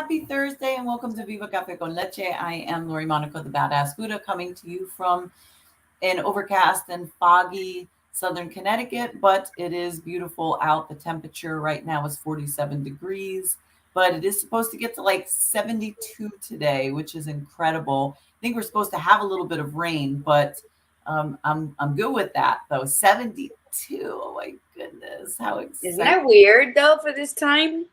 happy Thursday and welcome to Viva Cafe con Leche. I am Lori Monaco, the Badass Buddha, coming to you from an overcast and foggy Southern Connecticut, but it is beautiful out. The temperature right now is 47 degrees, but it is supposed to get to like 72 today, which is incredible. I think we're supposed to have a little bit of rain, but I'm good with that though. 72. Oh my goodness, how exciting! Isn't that weird though for this time?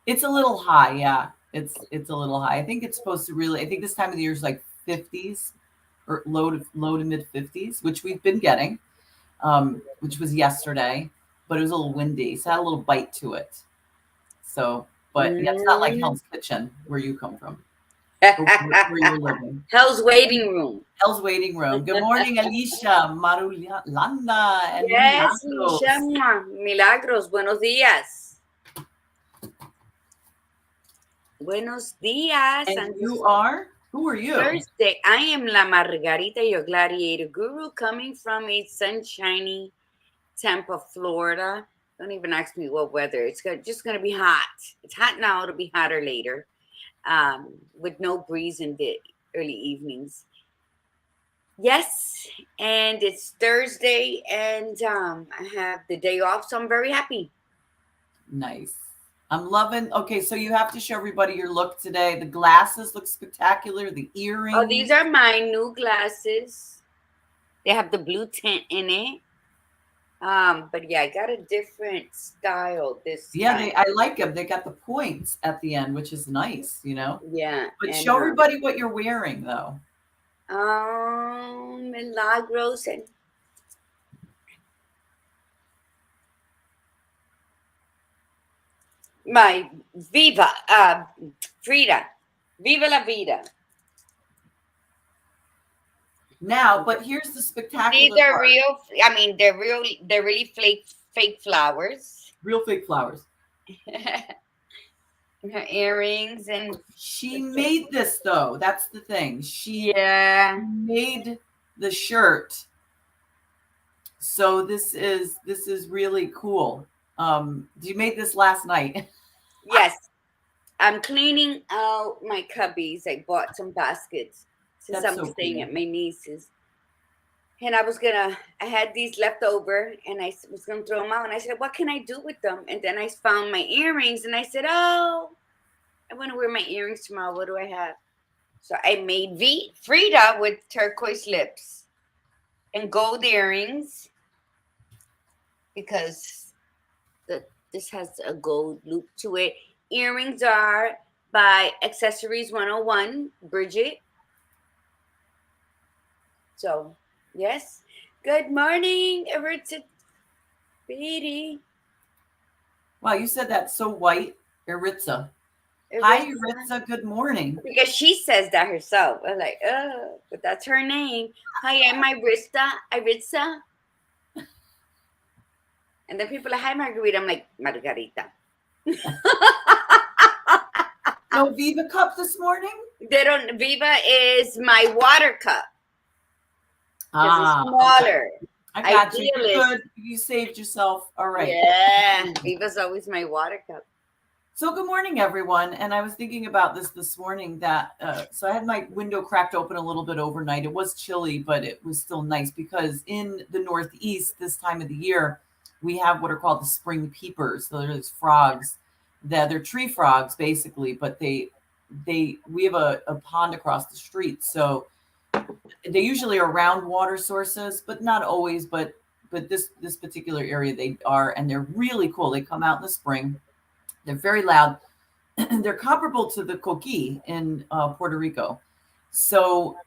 It's a little high, yeah. It's a little high. I think it's supposed to really. I think this time of the year is like 50s or low to mid 50s, which we've been getting, which was yesterday, but it was a little windy, so it had a little bite to it. So, but yeah, it's not like Hell's Kitchen where you come from, where you're living. Hell's waiting room. Hell's waiting room. Good morning, Alicia, Marulanda, and yes, Milagros. Alicia, Milagros. Buenos días. Buenos días. And you are? Who are you? Thursday. I am La Margarita, your gladiator guru, coming from a sunshiny Tampa, Florida. Don't even ask me what weather. It's just going to be hot. It's hot now. It'll be hotter later, with no breeze in the early evenings. Yes, and it's Thursday, and I have the day off, so I'm very happy. Nice. I'm loving. Okay, so you have to show everybody your look today. The glasses look spectacular. The earrings. Oh, these are my new glasses. They have the blue tint in it. But yeah, I got a different style this time. I like them. They got the points at the end, which is nice, you know. Yeah. But show everybody what you're wearing, though. Milagros and my Viva, Frida, Viva la Vida. Now, but here's the spectacular These are part. real. I mean, they're really fake flowers. Real fake flowers. Her earrings and she made this though. That's the thing. She made the shirt. So this is really cool. You made this last night. Yes. I'm cleaning out my cubbies. I bought some baskets since I'm staying at my niece's. And I had these left over and I was going to throw them out. And I said, what can I do with them? And then I found my earrings and I said, oh, I want to wear my earrings tomorrow. What do I have? So I made Frida with turquoise lips and gold earrings because this has a gold loop to it. Earrings are by Accessories 101, Bridget. So, yes. Good morning, Eritza. Beatty. Wow, you said that so white. Eritza. Hi, Eritza. Good morning. Because she says that herself. I'm like, oh, but that's her name. Hi, I'm Iritza. And then people are like, hi, Margarita. I'm like, Margarita. No Viva cup this morning? Viva is my water cup. It's smaller. Okay. I got you. Good. You saved yourself. All right. Yeah. Viva's always my water cup. So good morning, everyone. And I was thinking about this morning that, so I had my window cracked open a little bit overnight. It was chilly, but it was still nice because in the Northeast this time of the year, we have what are called the spring peepers. So there's frogs they're tree frogs basically, but we have a pond across the street. So they usually are around water sources, but not always, but this particular area they are, and they're really cool. They come out in the spring. They're very loud. They're comparable to the coqui in Puerto Rico. So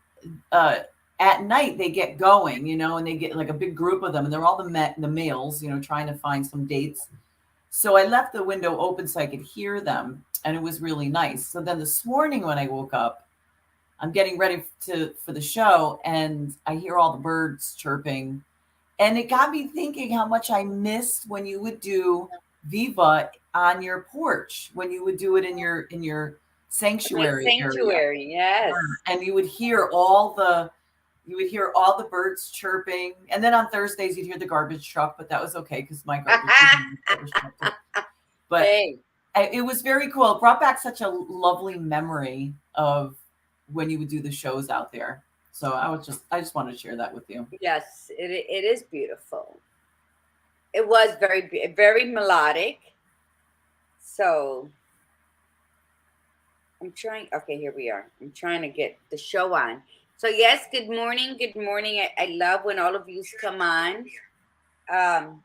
at night they get going, and they get like a big group of them, and they're all the males, trying to find some dates. So I left the window open so I could hear them, and it was really nice. So then this morning when I woke up, I'm getting ready for the show, and I hear all the birds chirping, and it got me thinking how much I missed when you would do Viva on your porch, when you would do it in your sanctuary area. Yes. And you would hear all the birds chirping, and then on Thursdays you'd hear the garbage truck, but that was okay because my garbage truck. But hey. it was very cool. It brought back such a lovely memory of when you would do the shows out there. So I just wanted to share that with you. Yes, it is beautiful. It was very melodic. So I'm trying. Okay, here we are. I'm trying to get the show on. So yes, good morning. Good morning. I love when all of you come on. Um,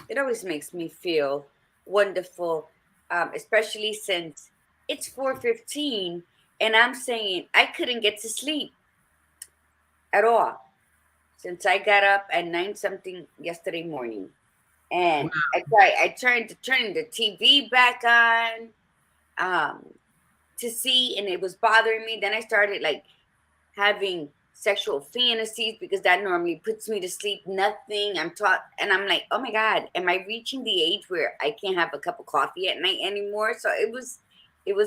it always makes me feel wonderful, especially since it's 4:15, and I'm saying I couldn't get to sleep at all since I got up at 9 something yesterday morning. And I turned the TV back on to see, and it was bothering me. Then I started like having sexual fantasies because that normally puts me to sleep. Nothing. I'm taught, and I'm like, oh my God, am I reaching the age where I can't have a cup of coffee at night anymore? So it was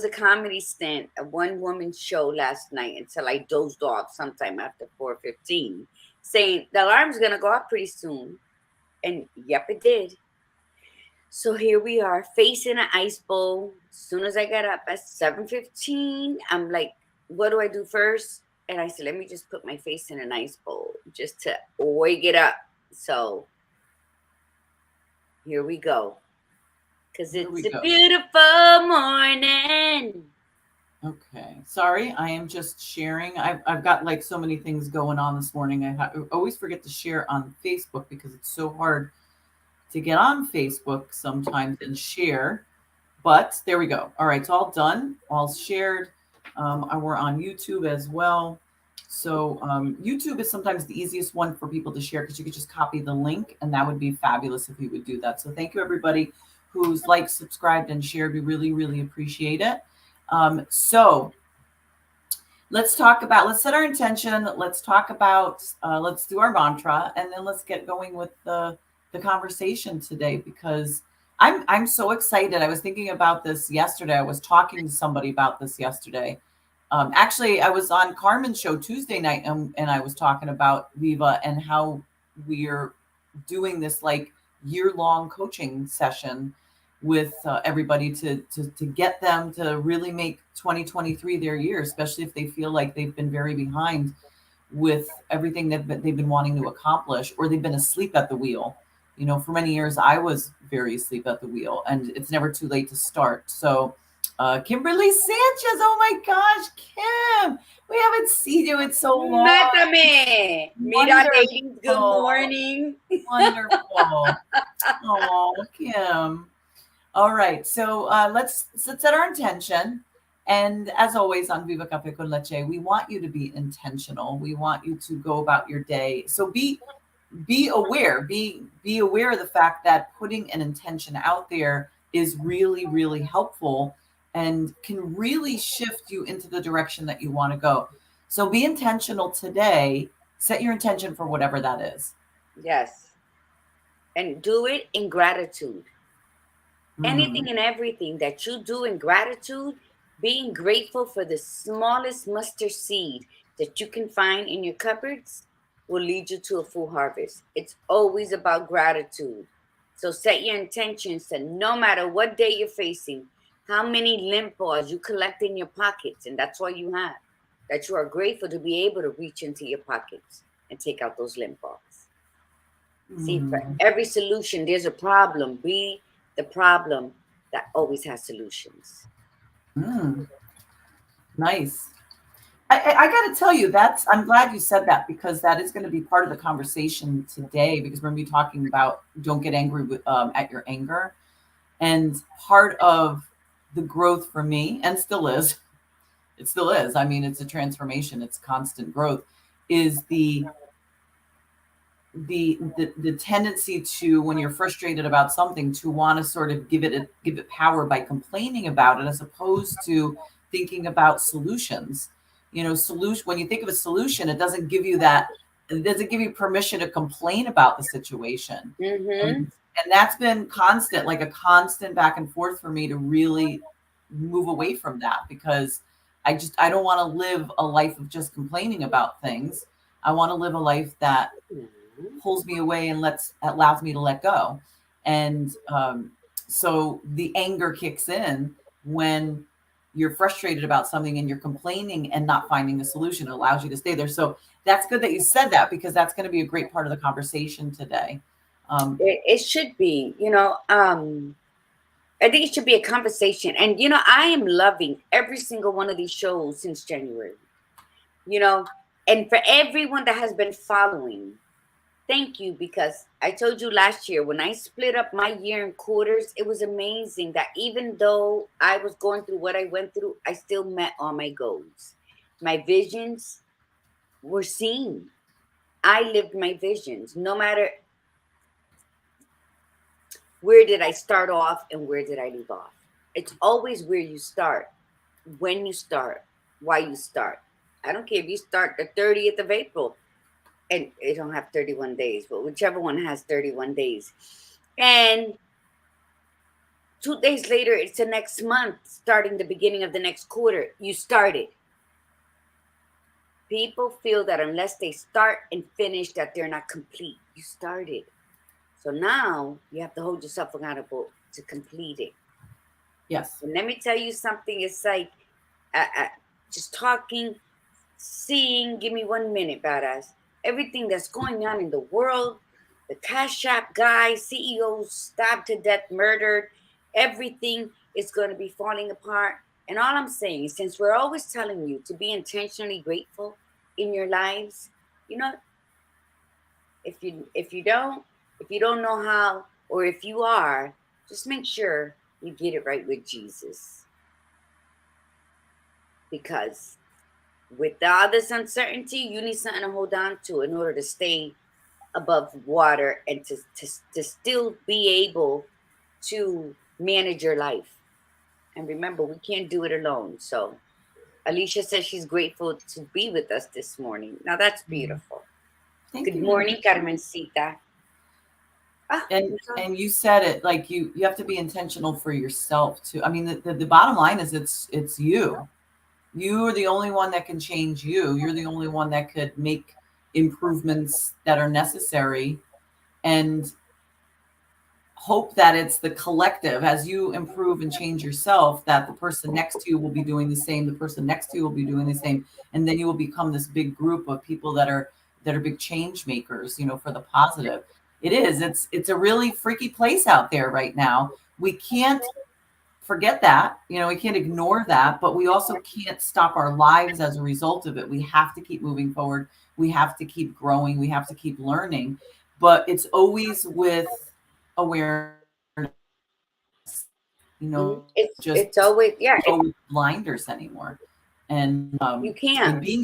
a comedy stint, a one woman show last night until I dozed off sometime after 4:15, saying the alarm's gonna go off pretty soon. And yep, it did. So here we are, face in an ice bowl. As soon as I got up at 7:15, I'm like, what do I do first? And I said, let me just put my face in an ice bowl just to wake it up. So here we go. Because it's a beautiful morning. Okay. Sorry, I am just sharing. I've got like so many things going on this morning. I always forget to share on Facebook because it's so hard to get on Facebook sometimes and share. But there we go. All right, it's all done, all shared. We're on YouTube as well. So YouTube is sometimes the easiest one for people to share because you could just copy the link, and that would be fabulous if you would do that. So thank you, everybody who's liked, subscribed, and shared. We really, really appreciate it. So let's set our intention. Let's talk about, let's do our mantra, and then let's get going with the conversation today because I'm so excited. I was thinking about this yesterday. I was talking to somebody about this yesterday. Actually, I was on Carmen's show Tuesday night, and I was talking about Viva and how we're doing this like year-long coaching session with everybody to get them to really make 2023 their year, especially if they feel like they've been very behind with everything that they've been wanting to accomplish, or they've been asleep at the wheel. You know, for many years, I was very asleep at the wheel, and it's never too late to start. So Kimberly Sanchez, oh my gosh, Kim, we haven't seen you in so long. Mátame. Mira, ladies, good morning. Wonderful. Oh, Kim. All right, so let's set our intention. And as always on Viva Cafe con Leche, we want you to be intentional. We want you to go about your day. So be aware. Be aware of the fact that putting an intention out there is really, really helpful and can really shift you into the direction that you want to go. So be intentional today. Set your intention for whatever that is. Yes. And do it in gratitude. Anything and everything that you do in gratitude, being grateful for the smallest mustard seed that you can find in your cupboards will lead you to a full harvest. It's always about gratitude. So set your intentions that no matter what day you're facing, how many limp balls you collect in your pockets, and that's all you have, that you are grateful to be able to reach into your pockets and take out those limp balls. See, for every solution, there's a problem. Be the problem that always has solutions. Nice. I got to tell you, I'm glad you said that because that is going to be part of the conversation today because we're going to be talking about don't get angry at your anger. And part of the growth for me, and still is, I mean, it's a transformation, it's constant growth, is the tendency to, when you're frustrated about something, to want to sort of give it power by complaining about it as opposed to thinking about solutions. You know, when you think of a solution, it doesn't give you permission to complain about the situation. And that's been constant, like a constant back and forth for me to really move away from that because I don't want to live a life of just complaining about things. I want to live a life that pulls me away and allows me to let go. And So the anger kicks in when you're frustrated about something and you're complaining and not finding a solution. It allows you to stay there. So that's good that you said that, because that's going to be a great part of the conversation today. It should be, I think it should be a conversation. And, I am loving every single one of these shows since January, you know, and for everyone that has been following, thank you. Because I told you last year when I split up my year in quarters, it was amazing that even though I was going through what I went through, I still met all my goals. My visions were seen. I lived my visions, no matter where did I start off and where did I leave off. It's always where you start, when you start, why you start. I don't care if you start the 30th of April and it don't have 31 days, but whichever one has 31 days. And 2 days later, it's the next month, starting the beginning of the next quarter. You started. People feel that unless they start and finish, that they're not complete. You started. So now you have to hold yourself accountable to complete it. Yes. And let me tell you something. It's like just talking, seeing. Give me 1 minute, badass. Everything that's going on in the world, the Cash App guy, CEOs stabbed to death, murdered, everything is going to be falling apart. And all I'm saying is, since we're always telling you to be intentionally grateful in your lives, you know, if you don't know how, or if you are, just make sure you get it right with Jesus. Because with all this uncertainty, you need something to hold on to in order to stay above water and to still be able to manage your life. And remember, we can't do it alone. So Alicia says she's grateful to be with us this morning. Now that's beautiful. Thank Good you. morning, Carmencita. And you said it, like you have to be intentional for yourself too. I mean, the bottom line is it's you. You are the only one that can change you. You're the only one that could make improvements that are necessary, and hope that it's the collective, as you improve and change yourself, that the person next to you will be doing the same, the person next to you will be doing the same, and then you will become this big group of people that are big change makers, for the positive. It's a really freaky place out there right now. We can't forget that, we can't ignore that, but we also can't stop our lives as a result of it. We have to keep moving forward. We have to keep growing. We have to keep learning, but it's always with awareness, It's just always, yeah. go with blinders anymore. And You can't. being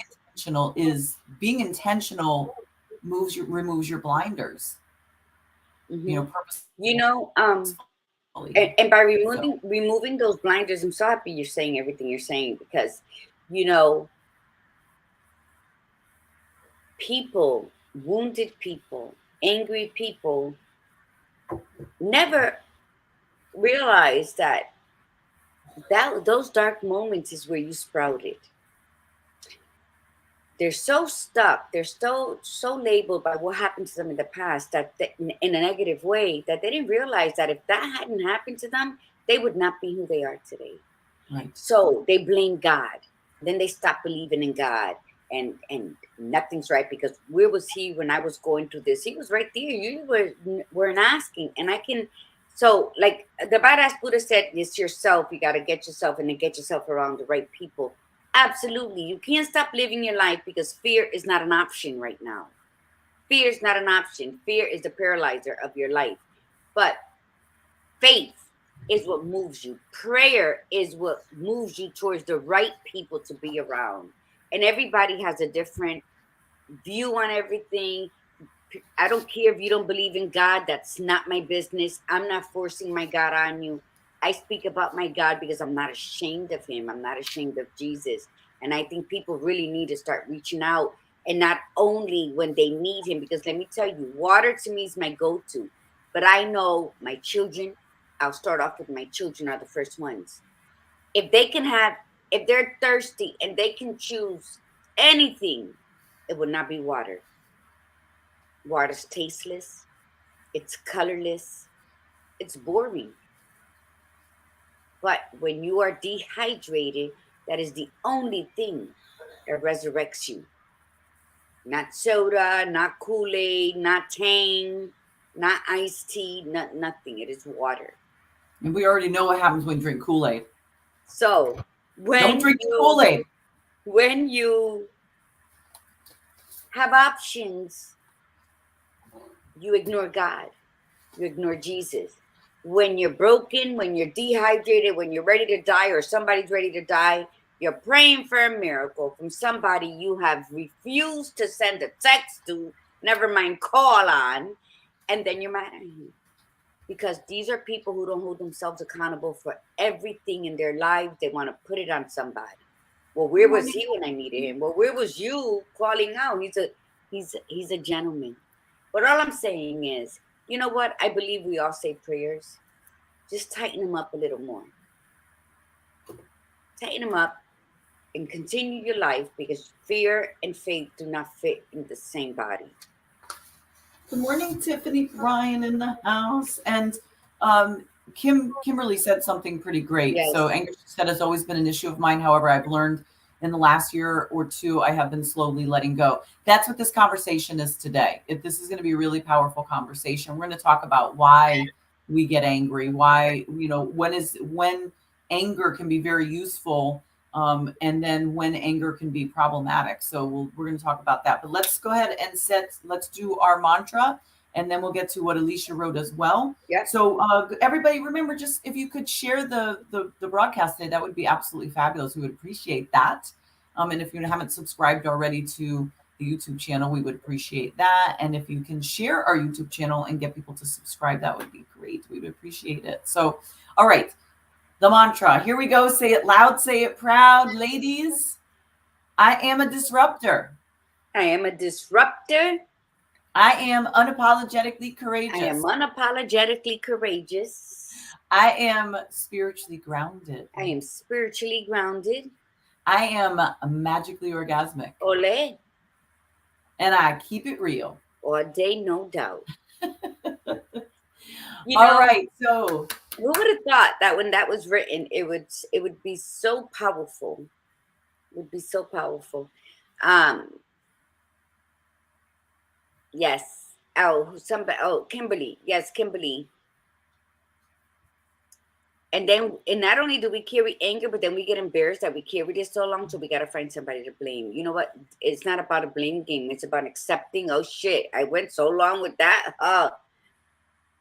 intentional removes your blinders, hmm purposefully. You know, and by So removing those blinders, I'm so happy you're saying everything you're saying, because you know people, wounded people, angry people never realize that those dark moments is where you sprouted. They're so stuck, they're so labeled by what happened to them in the past, that in a negative way, that they didn't realize that if that hadn't happened to them, they would not be who they are today. right. So they blame God. Then they stop believing in God, and nothing's right, because where was he when I was going through this? He was right there. You weren't asking, and I can. So, like the badass Buddha said, it's yourself. You got to get yourself, and then get yourself around the right people. Absolutely, you can't stop living your life because fear is not an option right now. Fear is not an option. Fear is the paralyzer of your life. But faith is what moves you. Prayer is what moves you towards the right people to be around. And everybody has a different view on everything. I don't care if you don't believe in God. That's not my business. I'm not forcing my God on you. I speak about my God because I'm not ashamed of him. I'm not ashamed of Jesus. And I think people really need to start reaching out, and not only when they need him, because let me tell you, water to me is my go-to. But I know my children, I'll start off with my children, are the first ones. If they can have, if they're thirsty and they can choose anything, it would not be water. Water's tasteless, it's colorless, it's boring. But when you are dehydrated, that is the only thing that resurrects you. Not soda, not Kool-Aid, not Tang, not iced tea, not nothing. It is water. And we already know what happens when you drink Kool-Aid. So Don't drink the Kool-Aid. when you have options, you ignore God. You ignore Jesus. When you're broken, when you're dehydrated, when you're ready to die or somebody's ready to die, you're praying for a miracle from somebody you have refused to send a text to, never mind call on, and then you're mad at him. Because these are people who don't hold themselves accountable for everything in their lives. They want to put it on somebody. Well, where was he when I needed him? Well, where was you calling out? He's a gentleman. But all I'm saying is, you know what? I believe we all say prayers. Just tighten them up a little more. Tighten them up and continue your life, because fear and faith do not fit in the same body. Good morning, Tiffany Ryan in the house. And Kimberly said something pretty great. Yes. So anger, she said, has always been an issue of mine. However, I've learned in the last year or two, I have been slowly letting go. That's what this conversation is today. This is going to be a really powerful conversation. We're going to talk about why we get angry, why, when anger can be very useful, and then when anger can be problematic. So we're going to talk about that. But let's go ahead and let's do our mantra, and then we'll get to what Alicia wrote as well. Yeah. So everybody, remember, just if you could share the broadcast today, that would be absolutely fabulous. We would appreciate that. And if you haven't subscribed already to the YouTube channel, we would appreciate that. And if you can share our YouTube channel and get people to subscribe, that would be great. We would appreciate it. So, all right. The mantra. Here we go. Say it loud, say it proud. Ladies, I am a disruptor. I am a disruptor. I am unapologetically courageous. I am unapologetically courageous. I am spiritually grounded. I am spiritually grounded. I am magically orgasmic. Ole. And I keep it real. All day, no doubt. All right. So who would have thought that when that was written, it would be so powerful. It would be so powerful. Yes. Kimberly. Yes, Kimberly. And not only do we carry anger, but then we get embarrassed that we carried it so long, so we got to find somebody to blame. You know what? It's not about a blame game. It's about accepting, oh, shit, I went so long with that.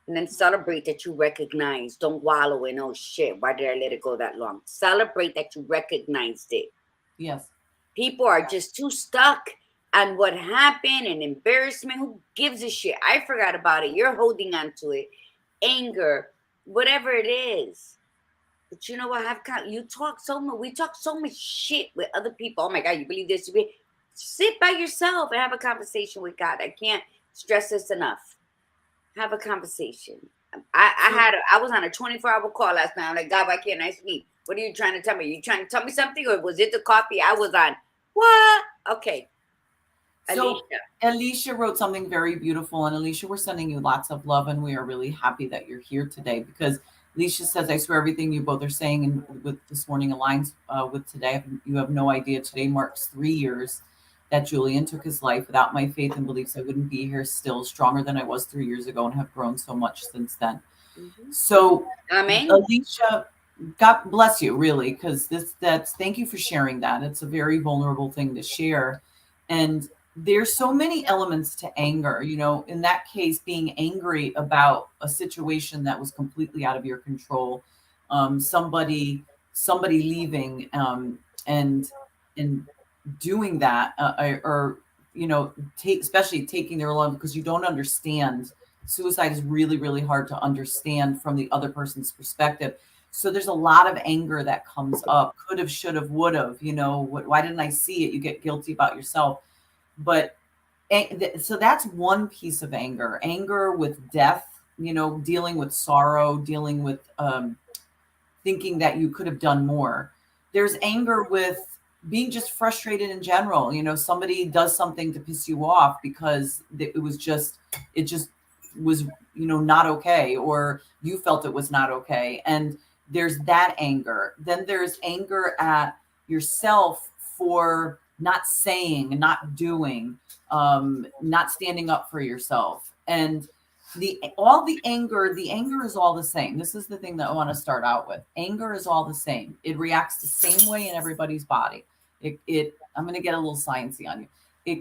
And then celebrate that you recognize. Don't wallow in, oh, shit, why did I let it go that long? Celebrate that you recognized it. Yes. People are just too stuck on what happened and embarrassment. Who gives a shit? I forgot about it. You're holding on to it. Anger, whatever it is. But you know what? We talk so much shit with other people. Oh my God, you believe this? Sit by yourself and have a conversation with God. I can't stress this enough. Have a conversation. I was on a 24-hour call last night. I'm like, God, why can't I sleep? What are you trying to tell me? You trying to tell me something, or was it the coffee I was on? What? Okay. So Alicia wrote something very beautiful. And Alicia, we're sending you lots of love, and we are really happy that you're here today, because Alicia says, I swear everything you both are saying and with this morning aligns with today. You have no idea. Today marks 3 years that Julian took his life. Without my faith and beliefs, I wouldn't be here, still stronger than I was 3 years ago, and have grown so much since then. Mm-hmm. So, Amen. Alicia, God bless you, really, because thank you for sharing that. It's a very vulnerable thing to share. And there's so many elements to anger, in that case, being angry about a situation that was completely out of your control, somebody leaving, and doing that, especially taking their life, because you don't understand. Suicide is really, really hard to understand from the other person's perspective. So there's a lot of anger that comes up. Could have, should have, would have, why didn't I see it? You get guilty about yourself. But so that's one piece of anger with death, dealing with sorrow, dealing with thinking that you could have done more. There's anger with being just frustrated in general. Somebody does something to piss you off because it just was, not okay, or you felt it was not okay. And There's that anger. Then there's anger at yourself for not saying, not doing, not standing up for yourself. And the anger is all the same. This is the thing that I want to start out with. Anger is all the same. It reacts the same way in everybody's body. I'm going to get a little sciencey on you. It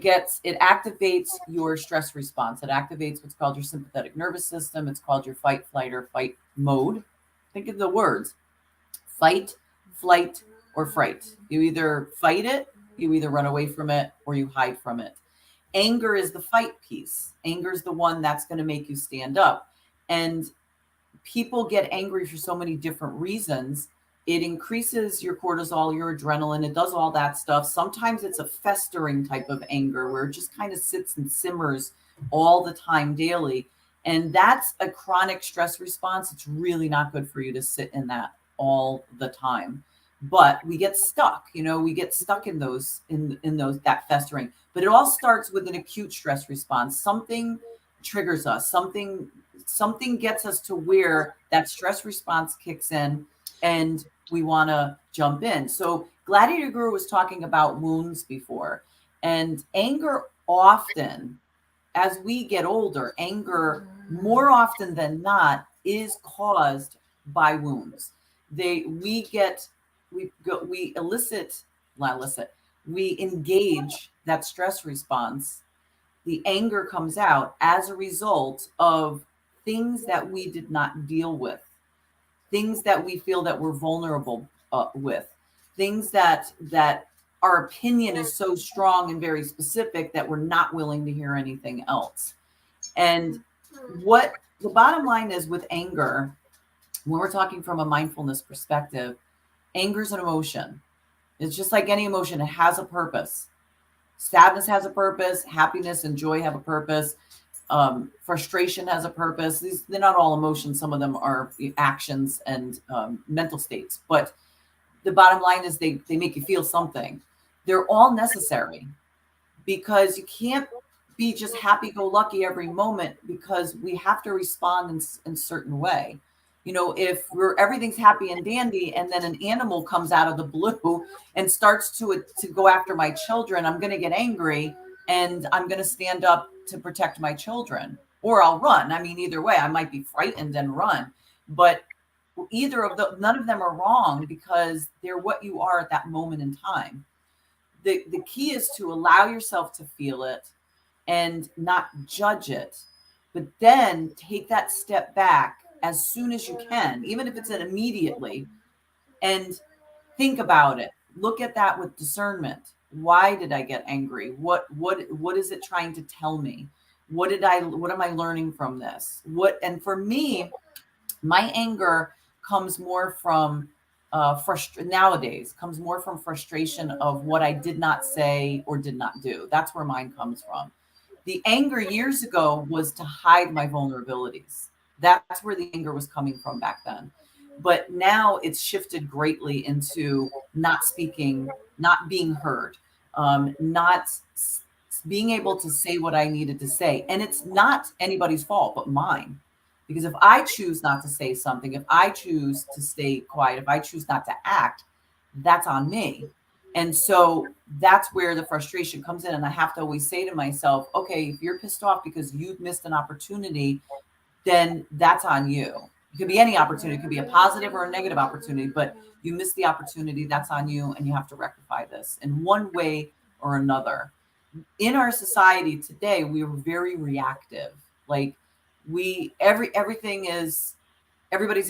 activates your stress response. It activates what's called your sympathetic nervous system. It's called your fight, flight, or fight mode. Think of the words: fight, flight, or fright. You either fight it, you either run away from it, or you hide from it. Anger is the fight piece. Anger is the one that's going to make you stand up. And people get angry for so many different reasons. It increases your cortisol, your adrenaline. It does all that stuff. Sometimes it's a festering type of anger where it just kind of sits and simmers all the time, daily. And that's a chronic stress response. It's really not good for you to sit in that all the time. But we get stuck, we get stuck in those, that festering. But it all starts with an acute stress response. Something triggers us, something gets us to where that stress response kicks in and we want to jump in. So Gladiator Guru was talking about wounds before, and anger often, as we get older, anger more often than not is caused by wounds. We engage that stress response. The anger comes out as a result of things that we did not deal with, things that we feel that we're vulnerable with, things that our opinion is so strong and very specific that we're not willing to hear anything else. And what the bottom line is with anger, when we're talking from a mindfulness perspective, anger is an emotion. It's just like any emotion. It has a purpose. Sadness has a purpose. Happiness and joy have a purpose. Frustration has a purpose. They're not all emotions. Some of them are actions and mental states. But the bottom line is they make you feel something. They're all necessary, because you can't be just happy-go-lucky every moment, because we have to respond in a certain way. If everything's happy and dandy, and then an animal comes out of the blue and starts to go after my children, I'm going to get angry and I'm going to stand up to protect my children, or I'll run. I mean, either way, I might be frightened and run, but none of them are wrong, because they're what you are at that moment in time. The key is to allow yourself to feel it and not judge it, but then take that step back as soon as you can, even if it's immediately, and think about it. Look at that with discernment. Why did I get angry? What is it trying to tell me? What am I learning from this? And for me, my anger comes more from comes more from frustration of what I did not say or did not do. That's where mine comes from. The anger years ago was to hide my vulnerabilities. That's where the anger was coming from back then. But now it's shifted greatly into not speaking, not being heard, not being able to say what I needed to say. And it's not anybody's fault but mine. Because if I choose not to say something, if I choose to stay quiet, if I choose not to act, that's on me. And so that's where the frustration comes in. And I have to always say to myself, okay, if you're pissed off because you've missed an opportunity, then that's on you. It could be any opportunity. It could be a positive or a negative opportunity, but you missed the opportunity. That's on you. And you have to rectify this in one way or another. In our society today, we are very reactive. Like everybody's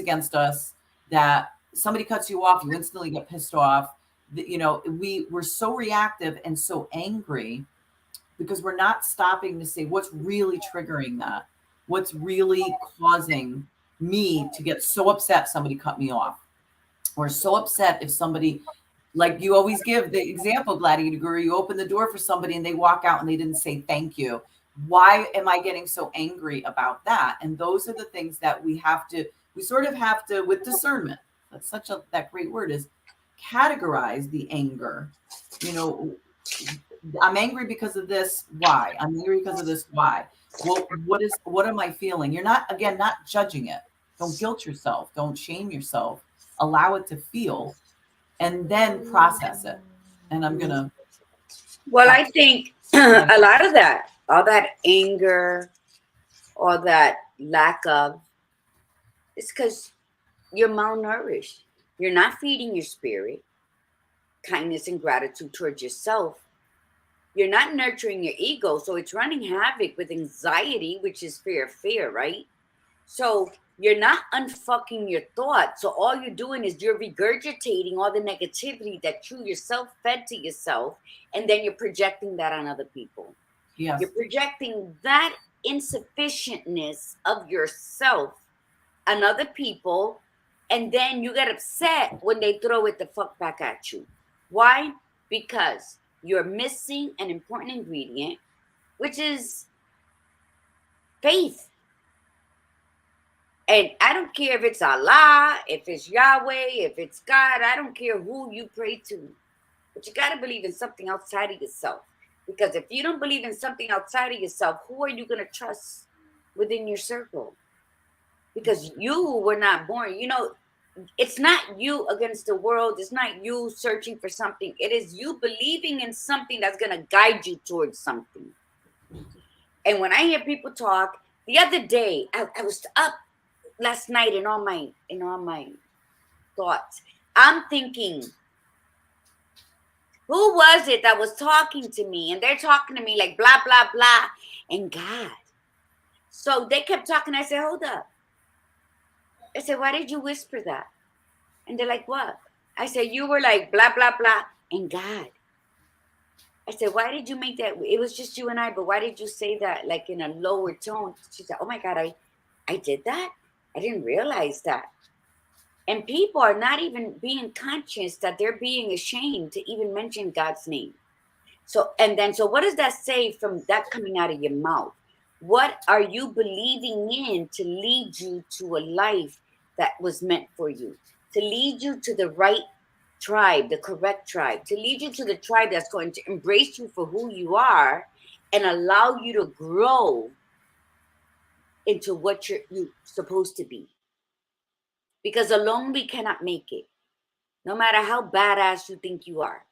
against us. That somebody cuts you off, you instantly get pissed off. We're so reactive and so angry because we're not stopping to say what's really triggering that. What's really causing me to get so upset somebody cut me off, or so upset if somebody, like you always give the example, Gladiator Guru, you open the door for somebody and they walk out and they didn't say thank you. Why am I getting so angry about that? And those are the things that we sort of have to, with discernment, that's that great word, is categorize the anger. I'm angry because of this. Why? I'm angry because of this. Why? Well, what am I feeling? You're not judging it. Don't guilt yourself. Don't shame yourself. allow it to feel, and then process it. And I'm gonna. Well, I think a lot of that, all that anger, all that lack of, it's because you're malnourished. You're not feeding your spirit kindness and gratitude towards yourself. You're not nurturing your ego, so it's running havoc with anxiety, which is fear, right? So you're not unfucking your thoughts. So all you're doing is you're regurgitating all the negativity that you yourself fed to yourself, and then you're projecting that on other people. Yes. You're projecting that insufficientness of yourself on other people, and then you get upset when they throw it the fuck back at you. Why? Because you're missing an important ingredient, which is faith. And I don't care if it's Allah, if it's Yahweh, if it's God, I don't care who you pray to. But you got to believe in something outside of yourself. Because if you don't believe in something outside of yourself, who are you going to trust within your circle? Because you were not born. You know, it's not you against the world. It's not you searching for something. It is you believing in something that's going to guide you towards something. And when I hear people talk, the other day, I was up last night in all my thoughts. I'm thinking, who was it that was talking to me? And they're talking to me like blah, blah, blah, and God. So they kept talking. I said, hold up. I said, why did you whisper that? And they're like, what? I said, you were like blah, blah, blah, and God. I said, why did you make that? It was just you and I, but why did you say that like in a lower tone? She said, oh my God, I did that? I didn't realize that. And people are not even being conscious that they're being ashamed to even mention God's name. So what does that say from that coming out of your mouth? What are you believing in to lead you to a life that was meant for you? To lead you to the right tribe, the correct tribe, to lead you to the tribe that's going to embrace you for who you are and allow you to grow into what you're supposed to be. Because alone we cannot make it, no matter how badass you think you are.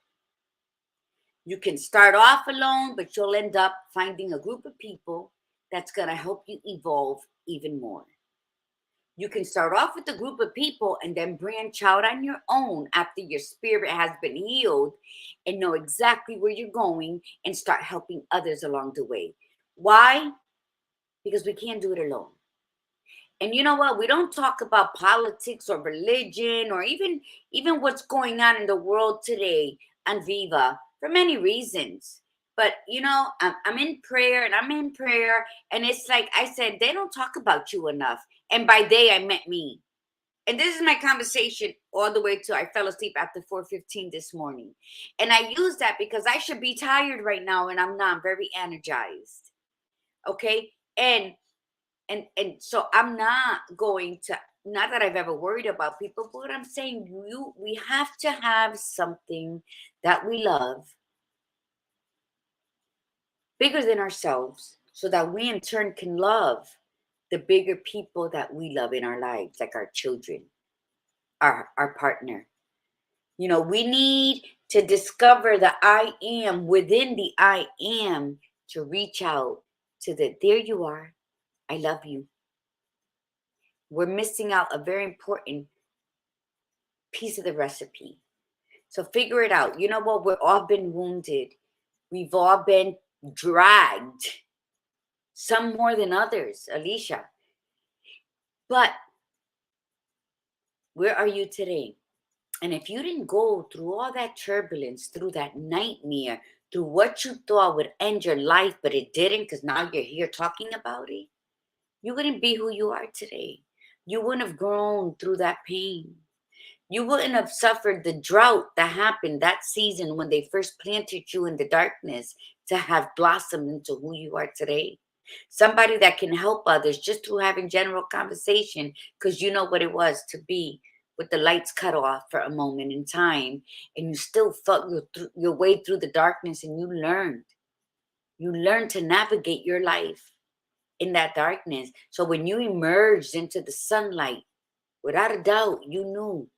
You can start off alone, but you'll end up finding a group of people that's going to help you evolve even more. You can start off with a group of people and then branch out on your own after your spirit has been healed and know exactly where you're going and start helping others along the way. Why? Because we can't do it alone. And you know what? We don't talk about politics or religion or even what's going on in the world today on Viva for many reasons. But, you know, I'm in prayer and it's like I said, they don't talk about you enough. And by they, I meant me. And this is my conversation all the way to I fell asleep after 4:15 this morning. And I use that because I should be tired right now and I'm not. I'm very energized. Okay? And so I'm not going to, not that I've ever worried about people, but I'm saying we have to have something that we love bigger than ourselves so that we in turn can love the bigger people that we love in our lives, like our children, our partner. You know, we need to discover the I am within the I am to reach out to the, there you are, I love you. We're missing out a very important piece of the recipe. So figure it out. You know what? We've all been wounded. We've all been dragged. Some more than others, Alicia. But where are you today? And if you didn't go through all that turbulence, through that nightmare, through what you thought would end your life, but it didn't because now you're here talking about it, you wouldn't be who you are today. You wouldn't have grown through that pain. You wouldn't have suffered the drought that happened that season when they first planted you in the darkness to have blossomed into who you are today. Somebody that can help others just through having general conversation because you know what it was to be with the lights cut off for a moment in time and you still felt your way through the darkness and you learned to navigate your life in that darkness. So when you emerged into the sunlight, without a doubt, you knew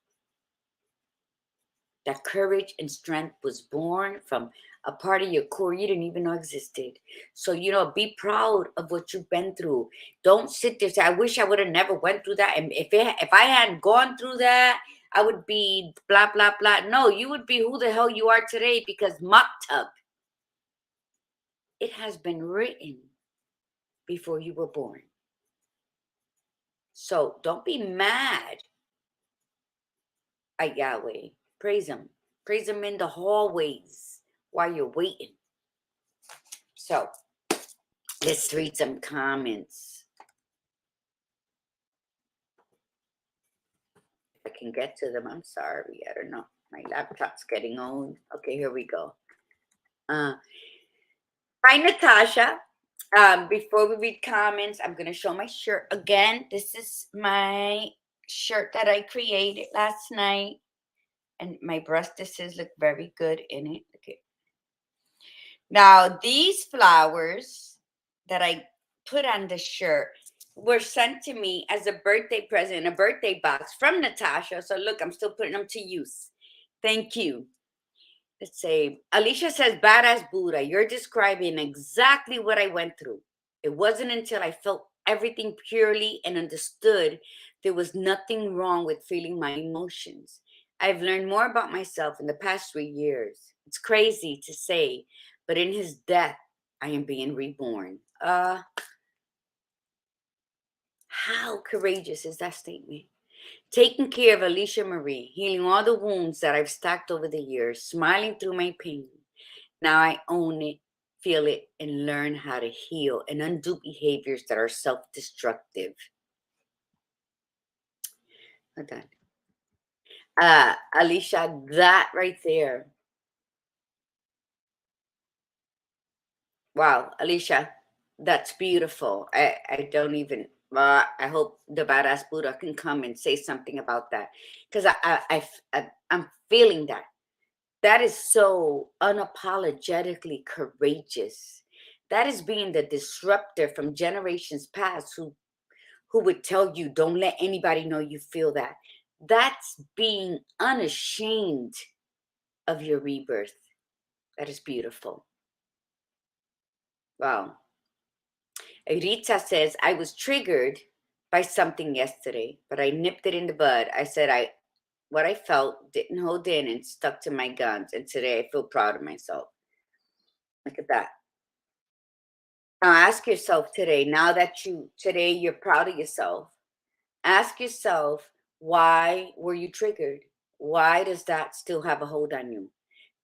That courage and strength was born from a part of your core you didn't even know existed. So, be proud of what you've been through. Don't sit there and say, I wish I would have never went through that. And if I hadn't gone through that, I would be blah, blah, blah. No, you would be who the hell you are today, because maktub, it has been written before you were born. So don't be mad at Yahweh. Praise him. Praise him in the hallways while you're waiting. So let's read some comments. If I can get to them, I'm sorry. I don't know. My laptop's getting old. Okay, here we go. Hi, Natasha. Before we read comments, I'm going to show my shirt again. This is my shirt that I created last night. And my breastises look very good in it. Okay. Now, these flowers that I put on the shirt were sent to me as a birthday present in a birthday box from Natasha. So look, I'm still putting them to use. Thank you. Let's say, Alicia says, badass Buddha, you're describing exactly what I went through. It wasn't until I felt everything purely and understood there was nothing wrong with feeling my emotions. I've learned more about myself in the past 3 years. It's crazy to say, but in his death, I am being reborn. How courageous is that statement? Taking care of Alicia Marie, healing all the wounds that I've stacked over the years, smiling through my pain. Now I own it, feel it, and learn how to heal and undo behaviors that are self-destructive. Hold on. Alicia, that right there. Wow, Alicia, that's beautiful. I don't even, I hope the badass Buddha can come and say something about that, because I'm feeling that. That is so unapologetically courageous. That is being the disruptor from generations past who would tell you, don't let anybody know you feel that. That's being unashamed of your rebirth. That is beautiful. Wow. Rita says, I was triggered by something yesterday, but I nipped it in the bud. I said what I felt, didn't hold in, and stuck to my guns. And today I feel proud of myself. Look at that. Now ask yourself today, now that today you're proud of yourself, ask yourself, why were you triggered? Why does that still have a hold on you?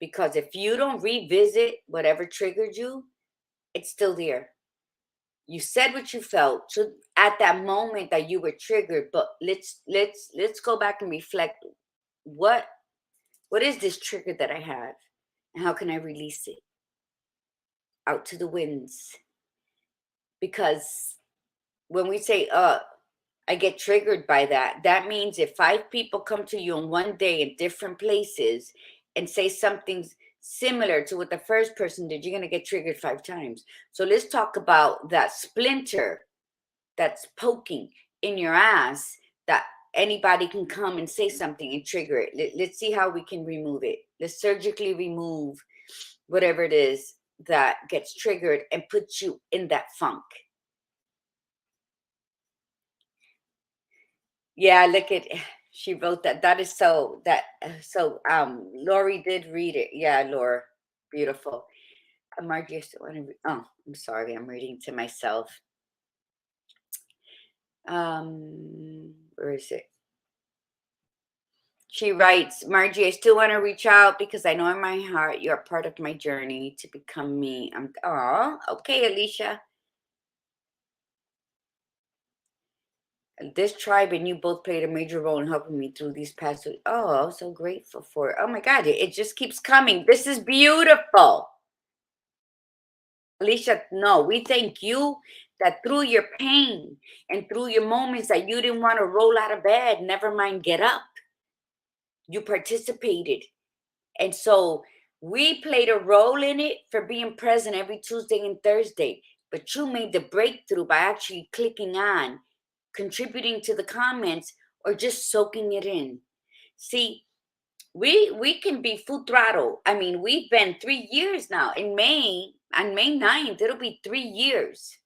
Because if you don't revisit whatever triggered you, it's still there. You said what you felt at that moment that you were triggered, but let's go back and reflect. What is this trigger that I have, and how can I release it out to the winds? Because when we say I get triggered by that, that means if 5 people come to you in one day in different places and say something similar to what the first person did, you're going to get triggered 5 times. So let's talk about that splinter that's poking in your ass, that anybody can come and say something and trigger it. Let's see how we can remove it. Let's surgically remove whatever it is that gets triggered and put you in that funk. Yeah, look at, she wrote that. That is so Lori did read it. Yeah, Laura, beautiful. Margie, I still want to oh, I'm sorry, I'm reading to myself. Where is it? She writes, Margie, I still want to reach out because I know in my heart you're part of my journey to become me. Okay, Alicia. This tribe and you both played a major role in helping me through these past weeks. Oh, I'm so grateful for it. Oh my God, it just keeps coming. This is beautiful. Alicia, no, we thank you that through your pain and through your moments that you didn't want to roll out of bed, never mind get up, you participated. And so we played a role in it for being present every Tuesday and Thursday. But you made the breakthrough by actually clicking on, contributing to the comments, or just soaking it in. See, we can be full throttle. I mean, we've been 3 years now. On May 9th, it'll be 3 years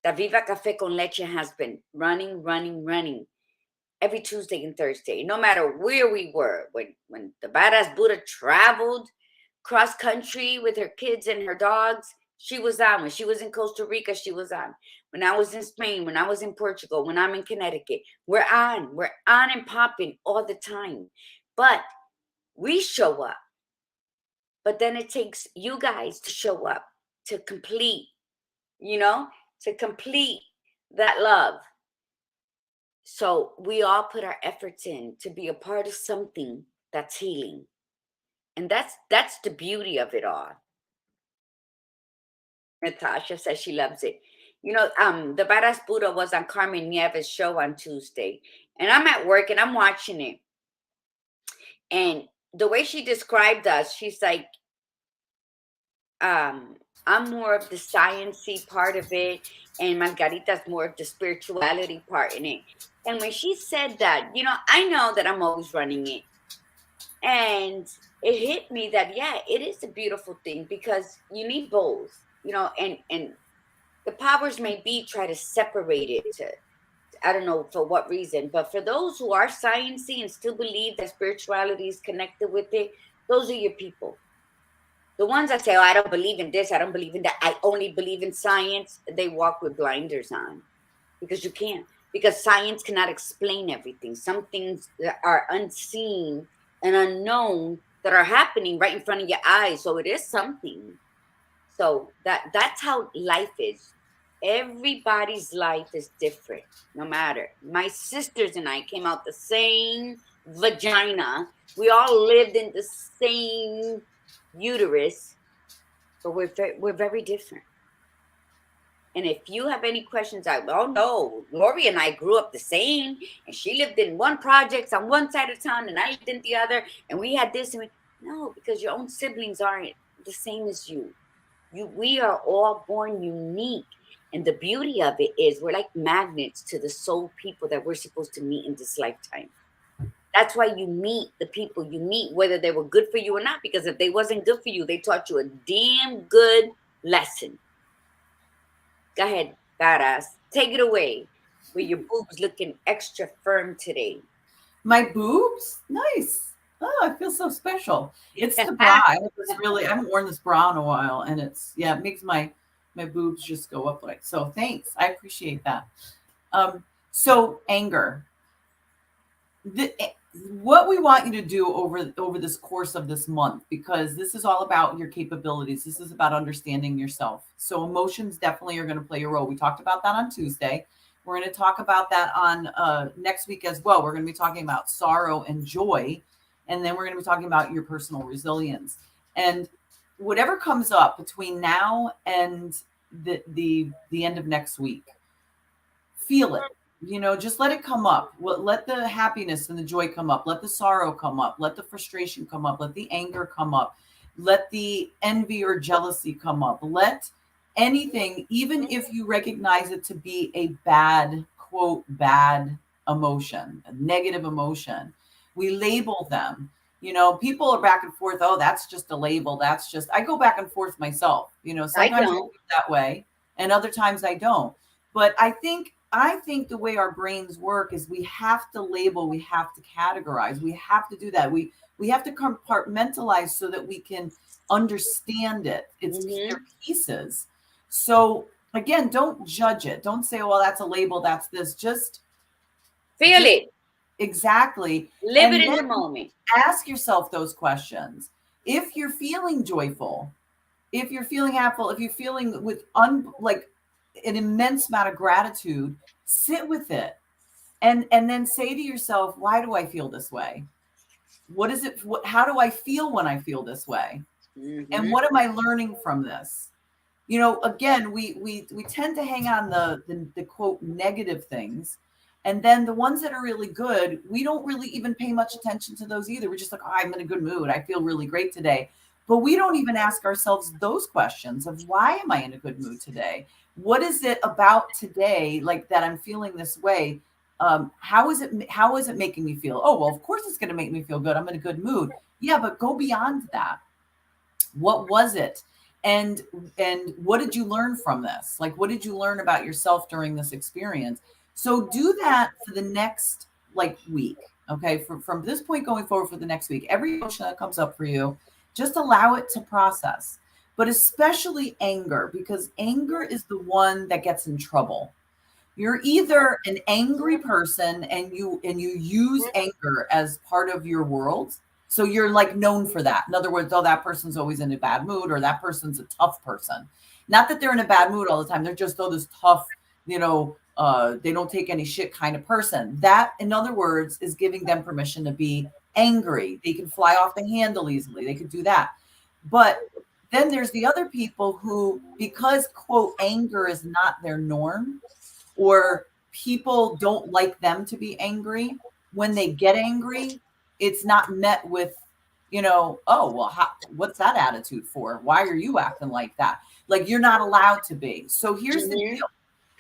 that Viva Cafe con Leche has been running every Tuesday and Thursday, no matter where we were. When the badass Buddha traveled cross country with her kids and her dogs, she was on. When she was in Costa Rica, she was on. When I was in Spain, when I was in Portugal, when I'm in Connecticut, we're on and popping all the time. But we show up. But then it takes you guys to show up, to complete, to complete that love. So we all put our efforts in to be a part of something that's healing. And that's the beauty of it all. Natasha says she loves it. The Badass Buddha was on Carmen Nieves' show on Tuesday. And I'm at work and I'm watching it. And the way she described us, she's like, I'm more of the sciencey part of it, and Margarita's more of the spirituality part in it. And when she said that, I know that I'm always running it. And it hit me that, yeah, it is a beautiful thing because you need both, and the powers may be try to separate it to, I don't know for what reason, but for those who are sciencey and still believe that spirituality is connected with it, those are your people. The ones that say, oh, I don't believe in this, I don't believe in that, I only believe in science, they walk with blinders on because you can't. Because science cannot explain everything. Some things that are unseen and unknown that are happening right in front of your eyes. So it is something. So that's how life is. Everybody's life is different, no matter. My sisters and I came out the same vagina. We all lived in the same uterus, but we're very different. And if you have any questions, oh no, Lori and I grew up the same, and she lived in one project on one side of town, and I lived in the other, and we had this. No, because your own siblings aren't the same as you. We are all born unique, and the beauty of it is we're like magnets to the soul people that we're supposed to meet in this lifetime. That's why you meet the people you meet, whether they were good for you or not, because if they wasn't good for you, they taught you a damn good lesson. Go ahead, badass. Take it away. With your boobs looking extra firm today. My boobs? Nice. Oh, I feel so special. It's the bra. I haven't worn this bra in a while, and it makes my boobs just go up like so. Thanks. I appreciate that. So anger. What we want you to do over this course of this month, because this is all about your capabilities. This is about understanding yourself. So emotions definitely are going to play a role. We talked about that on Tuesday. We're going to talk about that on next week as well. We're going to be talking about sorrow and joy. And then we're going to be talking about your personal resilience. And whatever comes up between now and the end of next week, feel it. Just let it come up. Let the happiness and the joy come up. Let the sorrow come up. Let the frustration come up. Let the anger come up. Let the envy or jealousy come up. Let anything, even if you recognize it to be a bad, quote, bad emotion, a negative emotion, we label them. People are back and forth. Oh, that's just a label. I go back and forth myself. Sometimes I feel that way and other times I don't. But I think the way our brains work is we have to label, we have to categorize, we have to do that. We have to compartmentalize so that we can understand it. It's their pieces. So again, don't judge it. Don't say, oh, well, that's a label, that's this. Just feel it. Exactly. Live it in the moment. Ask yourself those questions. If you're feeling joyful, if you're feeling happy, if you're feeling with an immense amount of gratitude, sit with it and then say to yourself, why do I feel this way? What is it? How do I feel when I feel this way? And what am I learning from this? Again, we tend to hang on the quote negative things. And then the ones that are really good, we don't really even pay much attention to those either. We're just like, oh, I'm in a good mood. I feel really great today. But we don't even ask ourselves those questions of why am I in a good mood today? What is it about today like that I'm feeling this way? How is it making me feel? Oh, well, of course it's going to make me feel good. I'm in a good mood. Yeah, but go beyond that. What was it? And what did you learn from this? Like, what did you learn about yourself during this experience? So do that for the next like week. Okay. From this point going forward for the next week, every emotion that comes up for you, just allow it to process, but especially anger, because anger is the one that gets in trouble. You're either an angry person and you use anger as part of your world. So you're like known for that. In other words, oh, that person's always in a bad mood, or that person's a tough person. Not that they're in a bad mood all the time. They're just, oh, this tough, they don't take any shit kind of person. That, in other words, is giving them permission to be angry. They can fly off the handle easily. They could do that. But then there's the other people who, because quote, anger is not their norm, or people don't like them to be angry, when they get angry, it's not met with, oh, well, what's that attitude for? Why are you acting like that? Like, you're not allowed to be. So here's the deal.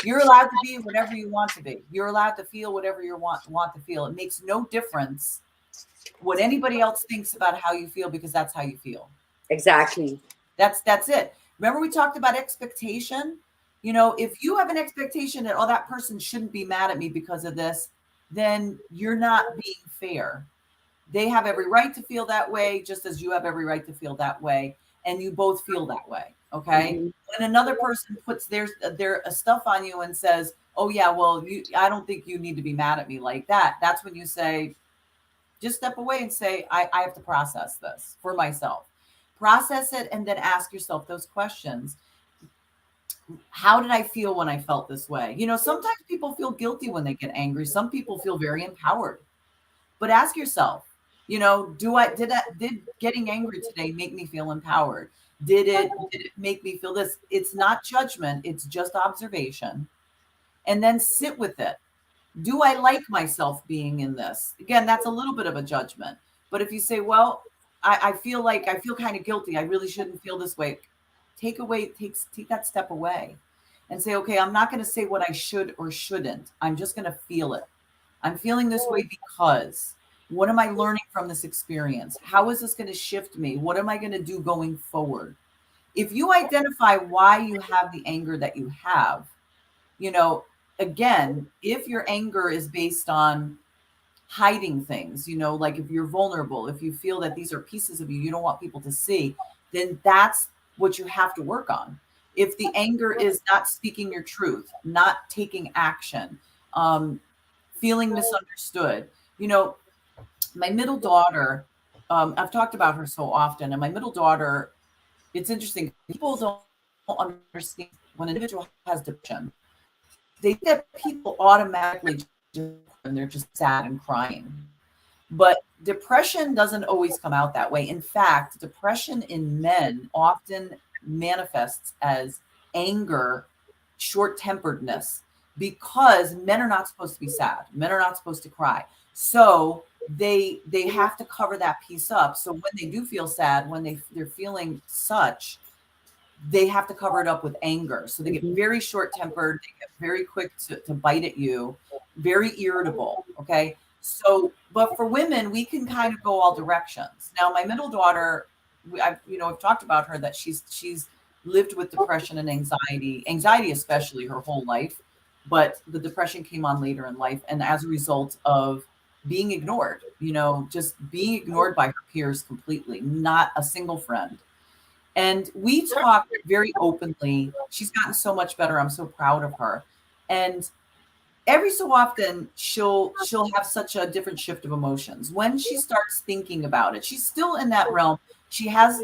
You're allowed to be whatever you want to be. You're allowed to feel whatever you want to feel. It makes no difference what anybody else thinks about how you feel, because that's how you feel. Exactly. That's it. Remember we talked about expectation? If you have an expectation that, oh, that person shouldn't be mad at me because of this, then you're not being fair. They have every right to feel that way, just as you have every right to feel that way. And you both feel that way. Okay. Mm-hmm. When another person puts their stuff on you and says, oh yeah, well, I don't think you need to be mad at me like that. That's when you say, just step away and say, I have to process this for myself. Process it, and then ask yourself those questions. How did I feel when I felt this way? Sometimes people feel guilty when they get angry. Some people feel very empowered. But ask yourself, did getting angry today make me feel empowered? Did it make me feel this? It's not judgment, it's just observation. And then sit with it. Do I like myself being in this? Again, that's a little bit of a judgment. But if you say, well, I feel kind of guilty, I really shouldn't feel this way. Take that step away and say, okay, I'm not going to say what I should or shouldn't. I'm just going to feel it. I'm feeling this way because what am I learning from this experience? How is this going to shift me? What am I going to do going forward? If you identify why you have the anger that you have, again, if your anger is based on hiding things, like if you're vulnerable, if you feel that these are pieces of you you don't want people to see, then that's what you have to work on. If the anger is not speaking your truth, not taking action, feeling misunderstood, my middle daughter, I've talked about her so often, and my middle daughter, it's interesting. People don't understand when an individual has depression, they think that people automatically and they're just sad and crying. But depression doesn't always come out that way. In fact, depression in men often manifests as anger, short-temperedness, because men are not supposed to be sad. Men are not supposed to cry. So they have to cover that piece up. So when they do feel sad, when they're feeling such, they have to cover it up with anger. So they get very short-tempered, they get very quick to bite at you, very irritable. Okay. So, but for women, we can kind of go all directions. Now, my middle daughter, I've talked about her, that she's lived with depression and anxiety especially her whole life, but the depression came on later in life, and as a result of being ignored, just being ignored by her peers completely, not a single friend. And we talk very openly. She's gotten so much better. I'm so proud of her. And every so often she'll have such a different shift of emotions when she starts thinking about it. She's still in that realm. She has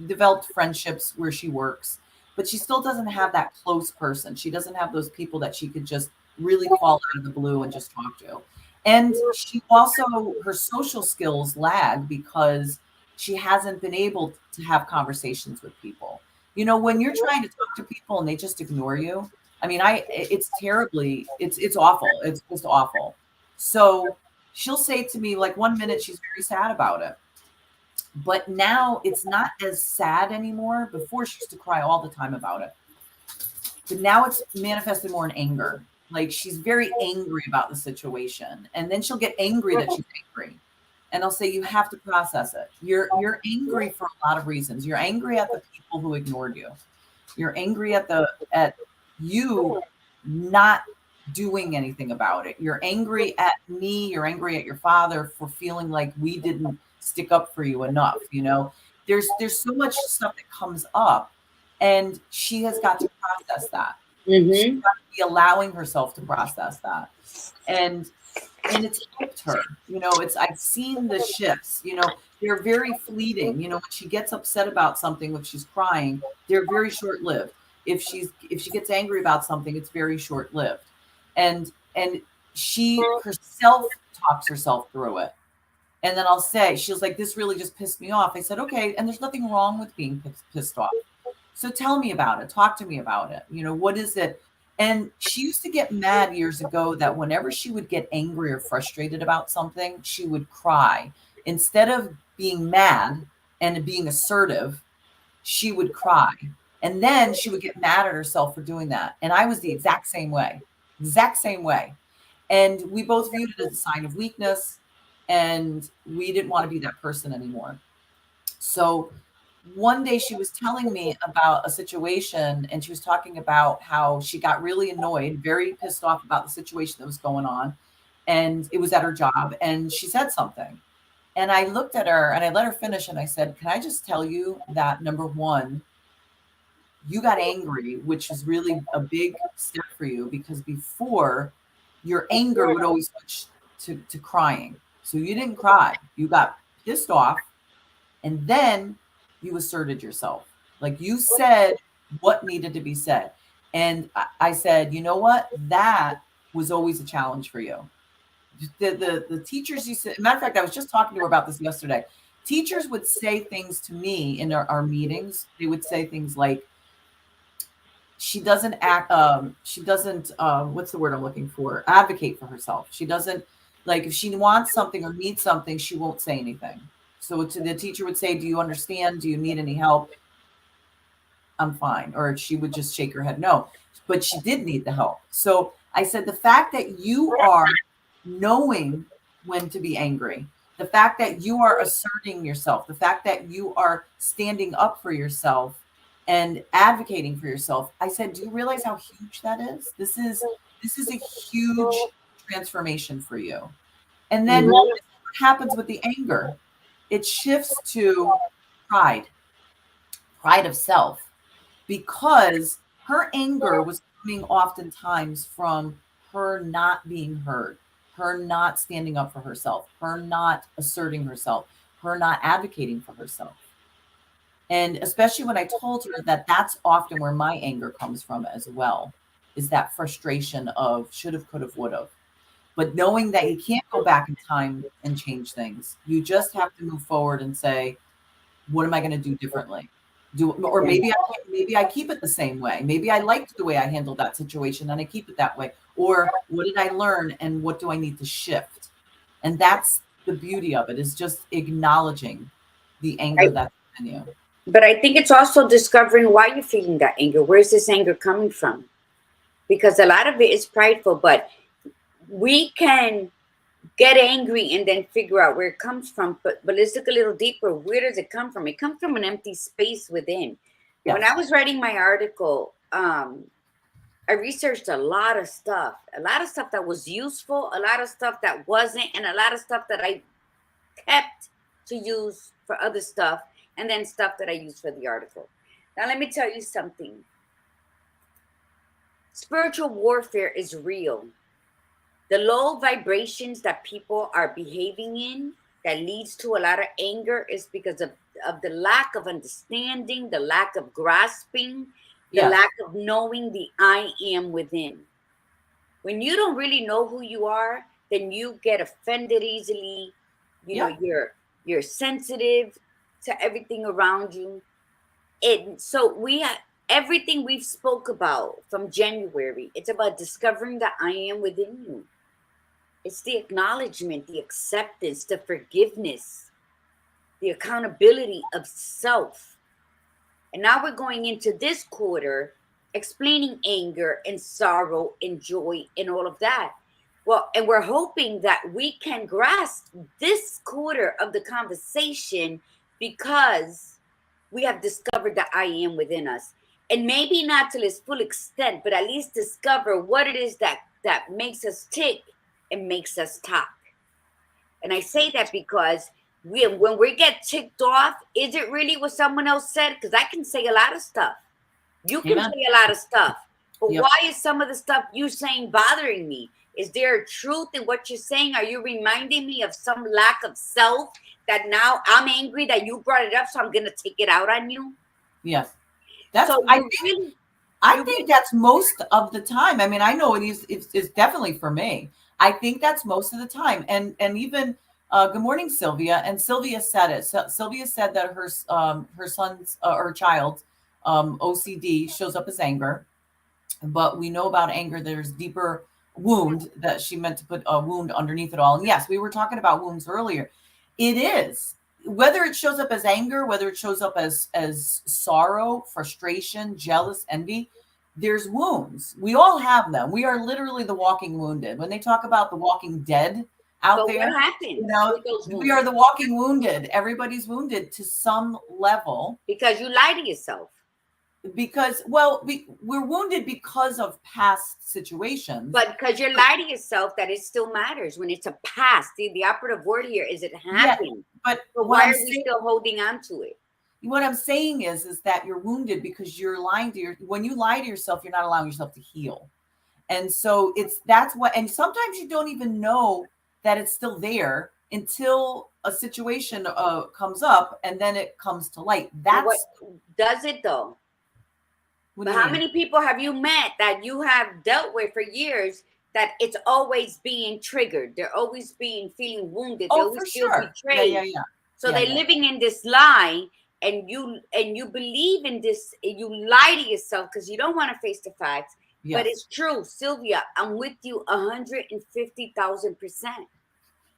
developed friendships where she works, but she still doesn't have that close person. She doesn't have those people that she could just really call out of the blue and just talk to. And she also, her social skills lag because she hasn't been able to have conversations with people. When you're trying to talk to people and they just ignore you, I mean, it's awful. It's just awful. So she'll say to me, like, one minute she's very sad about it, but now it's not as sad anymore. Before she used to cry all the time about it, but now it's manifested more in anger. Like she's very angry about the situation. And then she'll get angry that she's angry. And I'll say, you have to process it. You're angry for a lot of reasons. You're angry at the people who ignored you. You're angry at you not doing anything about it. You're angry at me. You're angry at your father for feeling like we didn't stick up for you enough. You know, there's so much stuff that comes up, and she has got to process that. She's Mm-hmm. got to be allowing herself to process that. And it's helped her. You know, I've seen the shifts, you know, they're very fleeting. You know, when she gets upset about something, when she's crying, they're very short-lived. If she gets angry about something, it's very short-lived. And she herself talks herself through it. And then I'll say, she's like, this really just pissed me off. I said, okay, and there's nothing wrong with being pissed off. So tell me about it. Talk to me about it. You know, what is it? And she used to get mad years ago that whenever she would get angry or frustrated about something, she would cry. Instead of being mad and being assertive, she would cry. And then she would get mad at herself for doing that. And I was the exact same way, exact same way. And we both viewed it as a sign of weakness. And we didn't want to be that person anymore. So one day she was telling me about a situation, and she was talking about how she got really annoyed, very pissed off about the situation that was going on. And it was at her job. And she said something. And I looked at her and I let her finish. And I said, can I just tell you that number one, you got angry, which is really a big step for you, because before your anger would always switch to crying. So you didn't cry. You got pissed off. And then you asserted yourself. Like you said what needed to be said. And I said, you know what? That was always a challenge for you. The teachers used to, matter of fact, I was just talking to her about this yesterday. Teachers would say things to me in our meetings. They would say things like, she doesn't what's the word I'm looking for? Advocate for herself. She doesn't, like, if she wants something or needs something, she won't say anything. So the teacher would say, do you understand? Do you need any help? I'm fine. Or she would just shake her head, no. But she did need the help. So I said, the fact that you are knowing when to be angry, the fact that you are asserting yourself, the fact that you are standing up for yourself and advocating for yourself, I said, do you realize how huge that is? This is a huge transformation for you. And then what happens with the anger? It shifts to pride of self, because her anger was coming oftentimes from her not being heard, her not standing up for herself, her not asserting herself, her not advocating for herself. And especially when I told her that that's often where my anger comes from as well, is that frustration of should have, could have, would have. But knowing that you can't go back in time and change things, you just have to move forward and say, what am I going to do differently? Or maybe I keep it the same way. Maybe I liked the way I handled that situation and I keep it that way. Or what did I learn and what do I need to shift? And that's the beauty of it, is just acknowledging the anger that's in you. But I think it's also discovering why you're feeling that anger. Where's this anger coming from? Because a lot of it is prideful, but we can get angry and then figure out where it comes from. But let's look a little deeper. Where does it come from? It comes from an empty space within. Yes. When I was writing my article, I researched a lot of stuff that was useful, a lot of stuff that wasn't, and a lot of stuff that I kept to use for other stuff, and then stuff that I used for the article. Now, let me tell you something. Spiritual warfare is real. The low vibrations that people are behaving in that leads to a lot of anger is because of the lack of understanding, the lack of grasping, the lack of knowing the I am within. When you don't really know who you are, then you get offended easily. You know, you're sensitive to everything around you. And so everything we've spoke about from January, it's about discovering the I am within you. It's the acknowledgement, the acceptance, the forgiveness, the accountability of self. And now we're going into this quarter, explaining anger and sorrow and joy and all of that. Well, and we're hoping that we can grasp this quarter of the conversation because we have discovered the I am within us. And maybe not to its full extent, but at least discover what it is that makes us tick and makes us talk. And I say that because when we get ticked off, is it really what someone else said? Because I can say a lot of stuff. You can Amen. say a lot of stuff. But Yep. why is some of the stuff you saying bothering me? Is there a truth in what you're saying? Are you reminding me of some lack of self that now I'm angry that you brought it up, so I'm going to take it out on you? Yes. That's, So I think that's most of the time. I mean, I know it's definitely for me. I think that's most of the time. And even good morning, Sylvia. And Sylvia said it. So Sylvia said that her son's or child's OCD shows up as anger, but we know about anger. There's deeper wound that she meant to put a wound underneath it all. And yes, we were talking about wounds earlier. It is. Whether it shows up as anger, whether it shows up as sorrow, frustration, jealous, envy, there's wounds. We all have them. We are literally the walking wounded. When they talk about the walking dead out there, what happens? you know, we are the walking wounded. Everybody's wounded to some level. Because you lie to yourself. Because, well, we're wounded because of past situations. But because you lie to yourself that it still matters when it's a past. The operative word here is it happened. Yeah, but why are we still holding on to it? What I'm saying is that you're wounded because you're lying to when you lie to yourself, you're not allowing yourself to heal. And so and sometimes you don't even know that it's still there until a situation comes up and then it comes to light. Does it though? But how many people have you met that you have dealt with for years that it's always being triggered? They're always feeling wounded. They always feel betrayed. Yeah. So they're living in this lie, and you believe in this. You lie to yourself because you don't want to face the facts. Yes. But it's true, Sylvia. I'm with you 150,000%.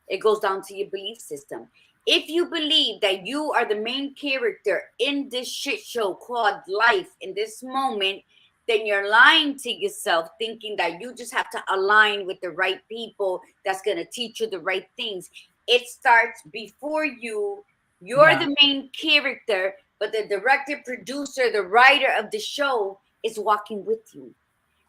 It goes down to your belief system. If you believe that you are the main character in this shit show called life in this moment, then you're lying to yourself, thinking that you just have to align with the right people that's going to teach you the right things. It starts before you. You're the main character, but the director, producer, the writer of the show is walking with you.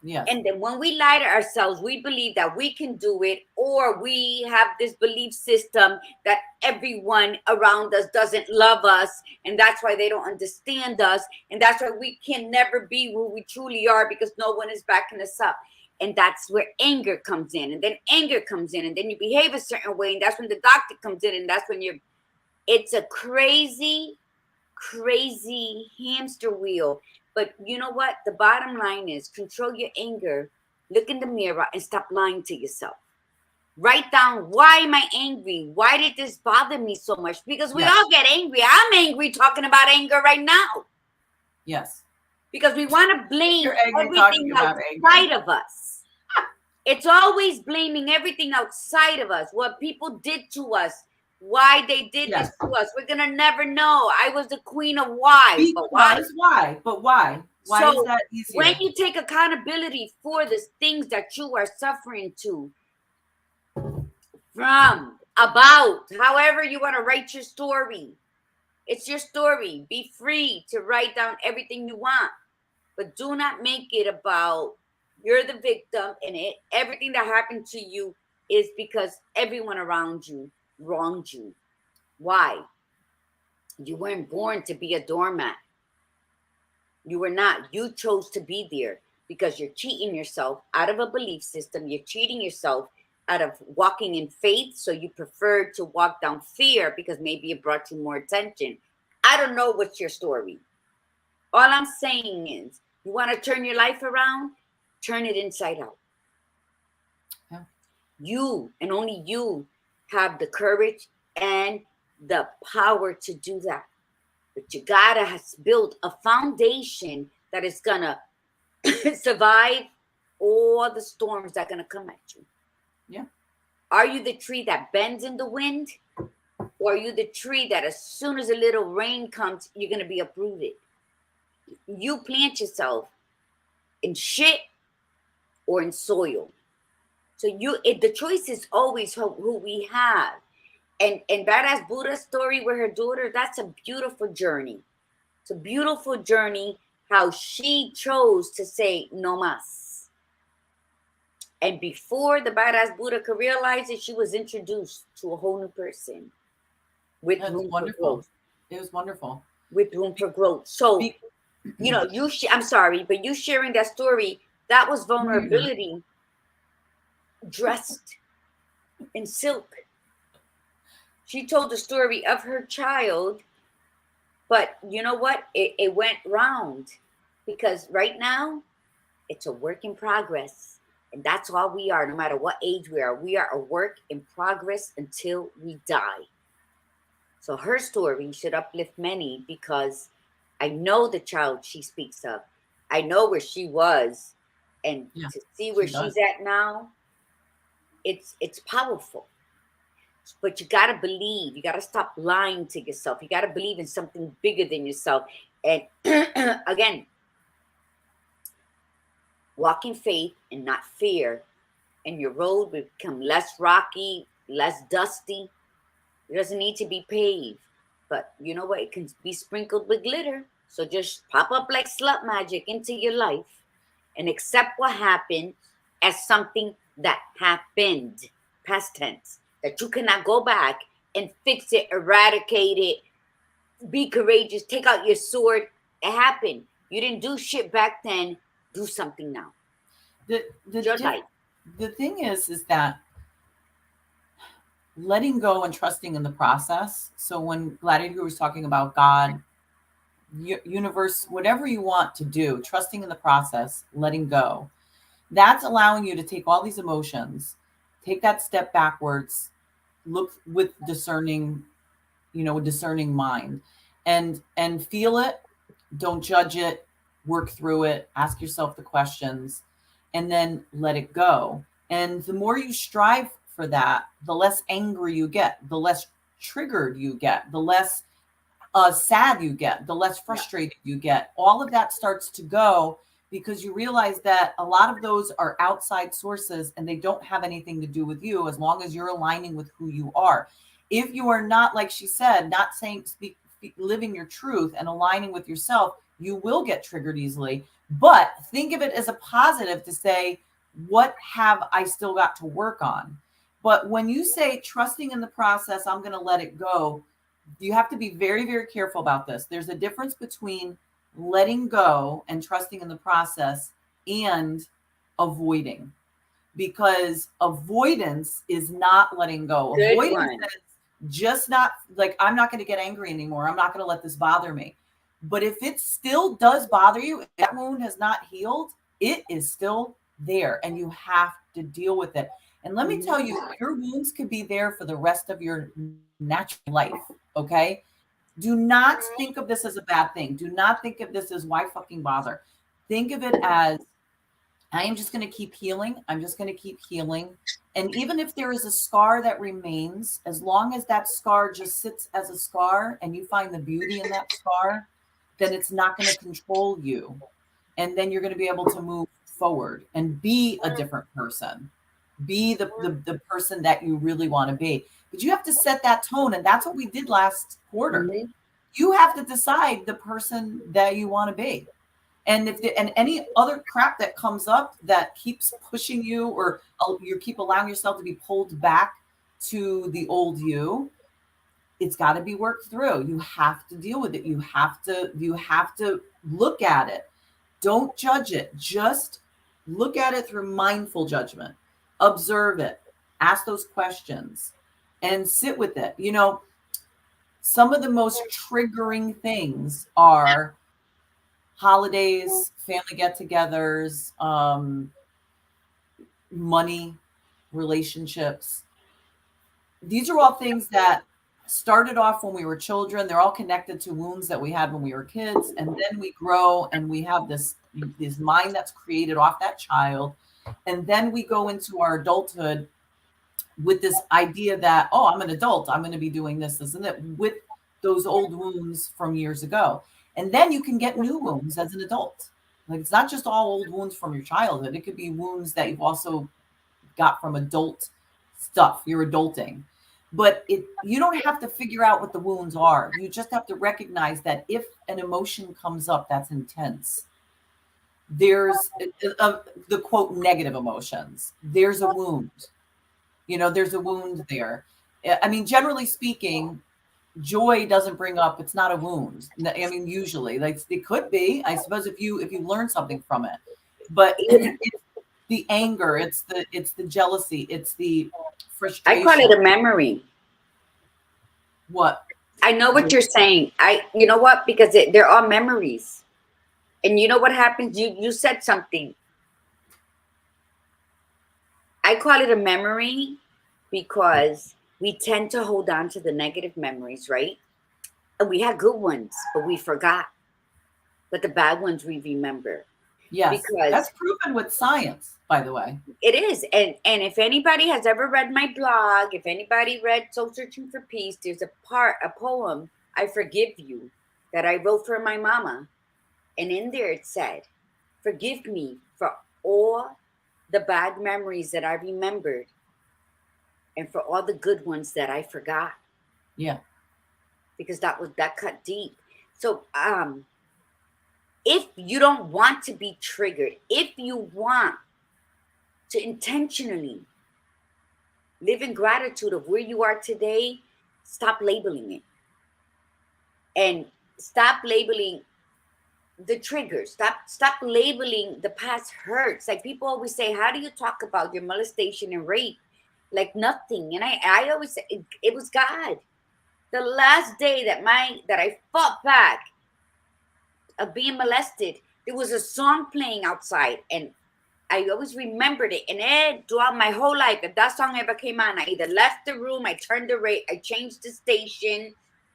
Yes. And then when we lie to ourselves, we believe that we can do it, or we have this belief system that everyone around us doesn't love us, and that's why they don't understand us, and that's why we can never be who we truly are because no one is backing us up. And that's where anger comes in, and then anger comes in, and then you behave a certain way, and that's when the doctor comes in, and that's when it's a crazy hamster wheel. But you know what? The bottom line is control your anger, look in the mirror, and stop lying to yourself. Write down, why am I angry? Why did this bother me so much? Because we all get angry. I'm angry talking about anger right now. Yes. Because we want to blame everything outside of us. It's always blaming everything outside of us, what people did to us, why they did this to us. We're gonna never know. I was the queen of why. Because why? But why? Why is that easier? When you take accountability for the things that you are suffering from, about, however you want to write your story, it's your story. Be free to write down everything you want, but do not make it about you're the victim and everything that happened to you is because everyone around you wronged you. Why? You weren't born to be a doormat. You were not. You chose to be there because you're cheating yourself out of a belief system. You're cheating yourself out of walking in faith. So you preferred to walk down fear because maybe it brought you more attention. I don't know what's your story. All I'm saying is you want to turn your life around, turn it inside out. Yeah. You and only you have the courage and the power to do that. But you gotta build a foundation that is gonna survive all the storms that are gonna come at you. Yeah. Are you the tree that bends in the wind? Or are you the tree that as soon as a little rain comes, you're gonna be uprooted? You plant yourself in shit or in soil. So the choice is always who we have. And Badass Buddha's story with her daughter, that's a beautiful journey. It's a beautiful journey how she chose to say no mas. And before the Badass Buddha could realize it, she was introduced to a whole new person with room for growth. It was wonderful. With room for growth. So, you know, I'm sorry, but you sharing that story, that was vulnerability dressed in silk. She told the story of her child, but you know what? It went round because right now it's a work in progress. And that's all we are, no matter what age we are. We are a work in progress until we die. So her story should uplift many because I know the child she speaks of. I know where she was. And to see where she's at now, it's powerful. But you got to believe. You got to stop lying to yourself. You got to believe in something bigger than yourself. And again, walk in faith and not fear. And your road will become less rocky, less dusty. It doesn't need to be paved. But you know what? It can be sprinkled with glitter. So just pop up like slut magic into your life and accept what happened as something that happened, past tense, that you cannot go back and fix it, eradicate it, be courageous, take out your sword. It happened. You didn't do shit back then. Do something now. The thing is that letting go and trusting in the process. So when Gladiator was talking about God, universe, whatever you want to do, trusting in the process, letting go, that's allowing you to take all these emotions, take that step backwards, look with discerning, discerning mind, and feel it. Don't judge it, work through it, ask yourself the questions, and then let it go. And the more you strive for that, the less angry you get, the less triggered you get, the less sad you get, the less frustrated you get. All of that starts to go because you realize that a lot of those are outside sources and they don't have anything to do with you as long as you're aligning with who you are. If you are not, like she said, not living your truth and aligning with yourself, you will get triggered easily. But think of it as a positive to say, what have I still got to work on? But when you say trusting in the process, I'm going to let it go, you have to be very, very careful about this. There's a difference between letting go and trusting in the process and avoiding, because avoidance is not letting go. Avoidance is just not like, I'm not going to get angry anymore. I'm not going to let this bother me. But if it still does bother you, if that wound has not healed, it is still there and you have to deal with it. And let me tell you, your wounds could be there for the rest of your natural life. Okay. Do not think of this as a bad thing. Do not think of this as why fucking bother. Think of it as, I am just going to keep healing. I'm just going to keep healing. And even if there is a scar that remains, as long as that scar just sits as a scar and you find the beauty in that scar, then it's not going to control you. And then you're going to be able to move forward and be a different person. Be the person that you really want to be. But you have to set that tone. And that's what we did last quarter. Mm-hmm. You have to decide the person that you want to be. And and any other crap that comes up that keeps pushing you, or you keep allowing yourself to be pulled back to the old you, it's got to be worked through. You have to deal with it. You have to look at it. Don't judge it. Just look at it through mindful judgment. Observe it. Ask those questions and sit with it. You know, some of the most triggering things are holidays, family get-togethers, money, relationships. These are all things that started off when we were children. They're all connected to wounds that we had when we were kids. And then we grow and we have this mind that's created off that child. And then we go into our adulthood with this idea that, oh, I'm an adult, I'm going to be doing this, and that, with those old wounds from years ago. And then you can get new wounds as an adult. Like, it's not just all old wounds from your childhood. It could be wounds that you've also got from adult stuff. You're adulting. But you don't have to figure out what the wounds are. You just have to recognize that if an emotion comes up that's intense, there's the quote negative emotions. There's a wound. There's a wound there. I mean, generally speaking, joy doesn't bring up, it's not a wound. I mean, usually, like, it could be, I suppose, if you learn something from it. But it's the anger, it's the jealousy, it's the frustration. I call it a memory. What? I know what you're saying. You know what? Because they're all memories. And you know what happens? You said something. I call it a memory because we tend to hold on to the negative memories, right? And we had good ones, but we forgot. But the bad ones we remember. Yes, because that's proven with science, by the way. It is. And if anybody has ever read my blog, if anybody read Soul Searching for Peace, there's a poem, I Forgive You, that I wrote for my mama. And in there it said, forgive me for all the bad memories that I remembered and for all the good ones that I forgot. Yeah. Because that cut deep. So if you don't want to be triggered, if you want to intentionally live in gratitude of where you are today, stop labeling it. And stop labeling the triggers. Stop labeling the past hurts. Like, people always say, how do you talk about your molestation and rape like nothing? And I always say it was God. The last day that I fought back of being molested, there was a song playing outside, and I always remembered it. And throughout my whole life, if that song ever came on, I either left the room, I changed the station,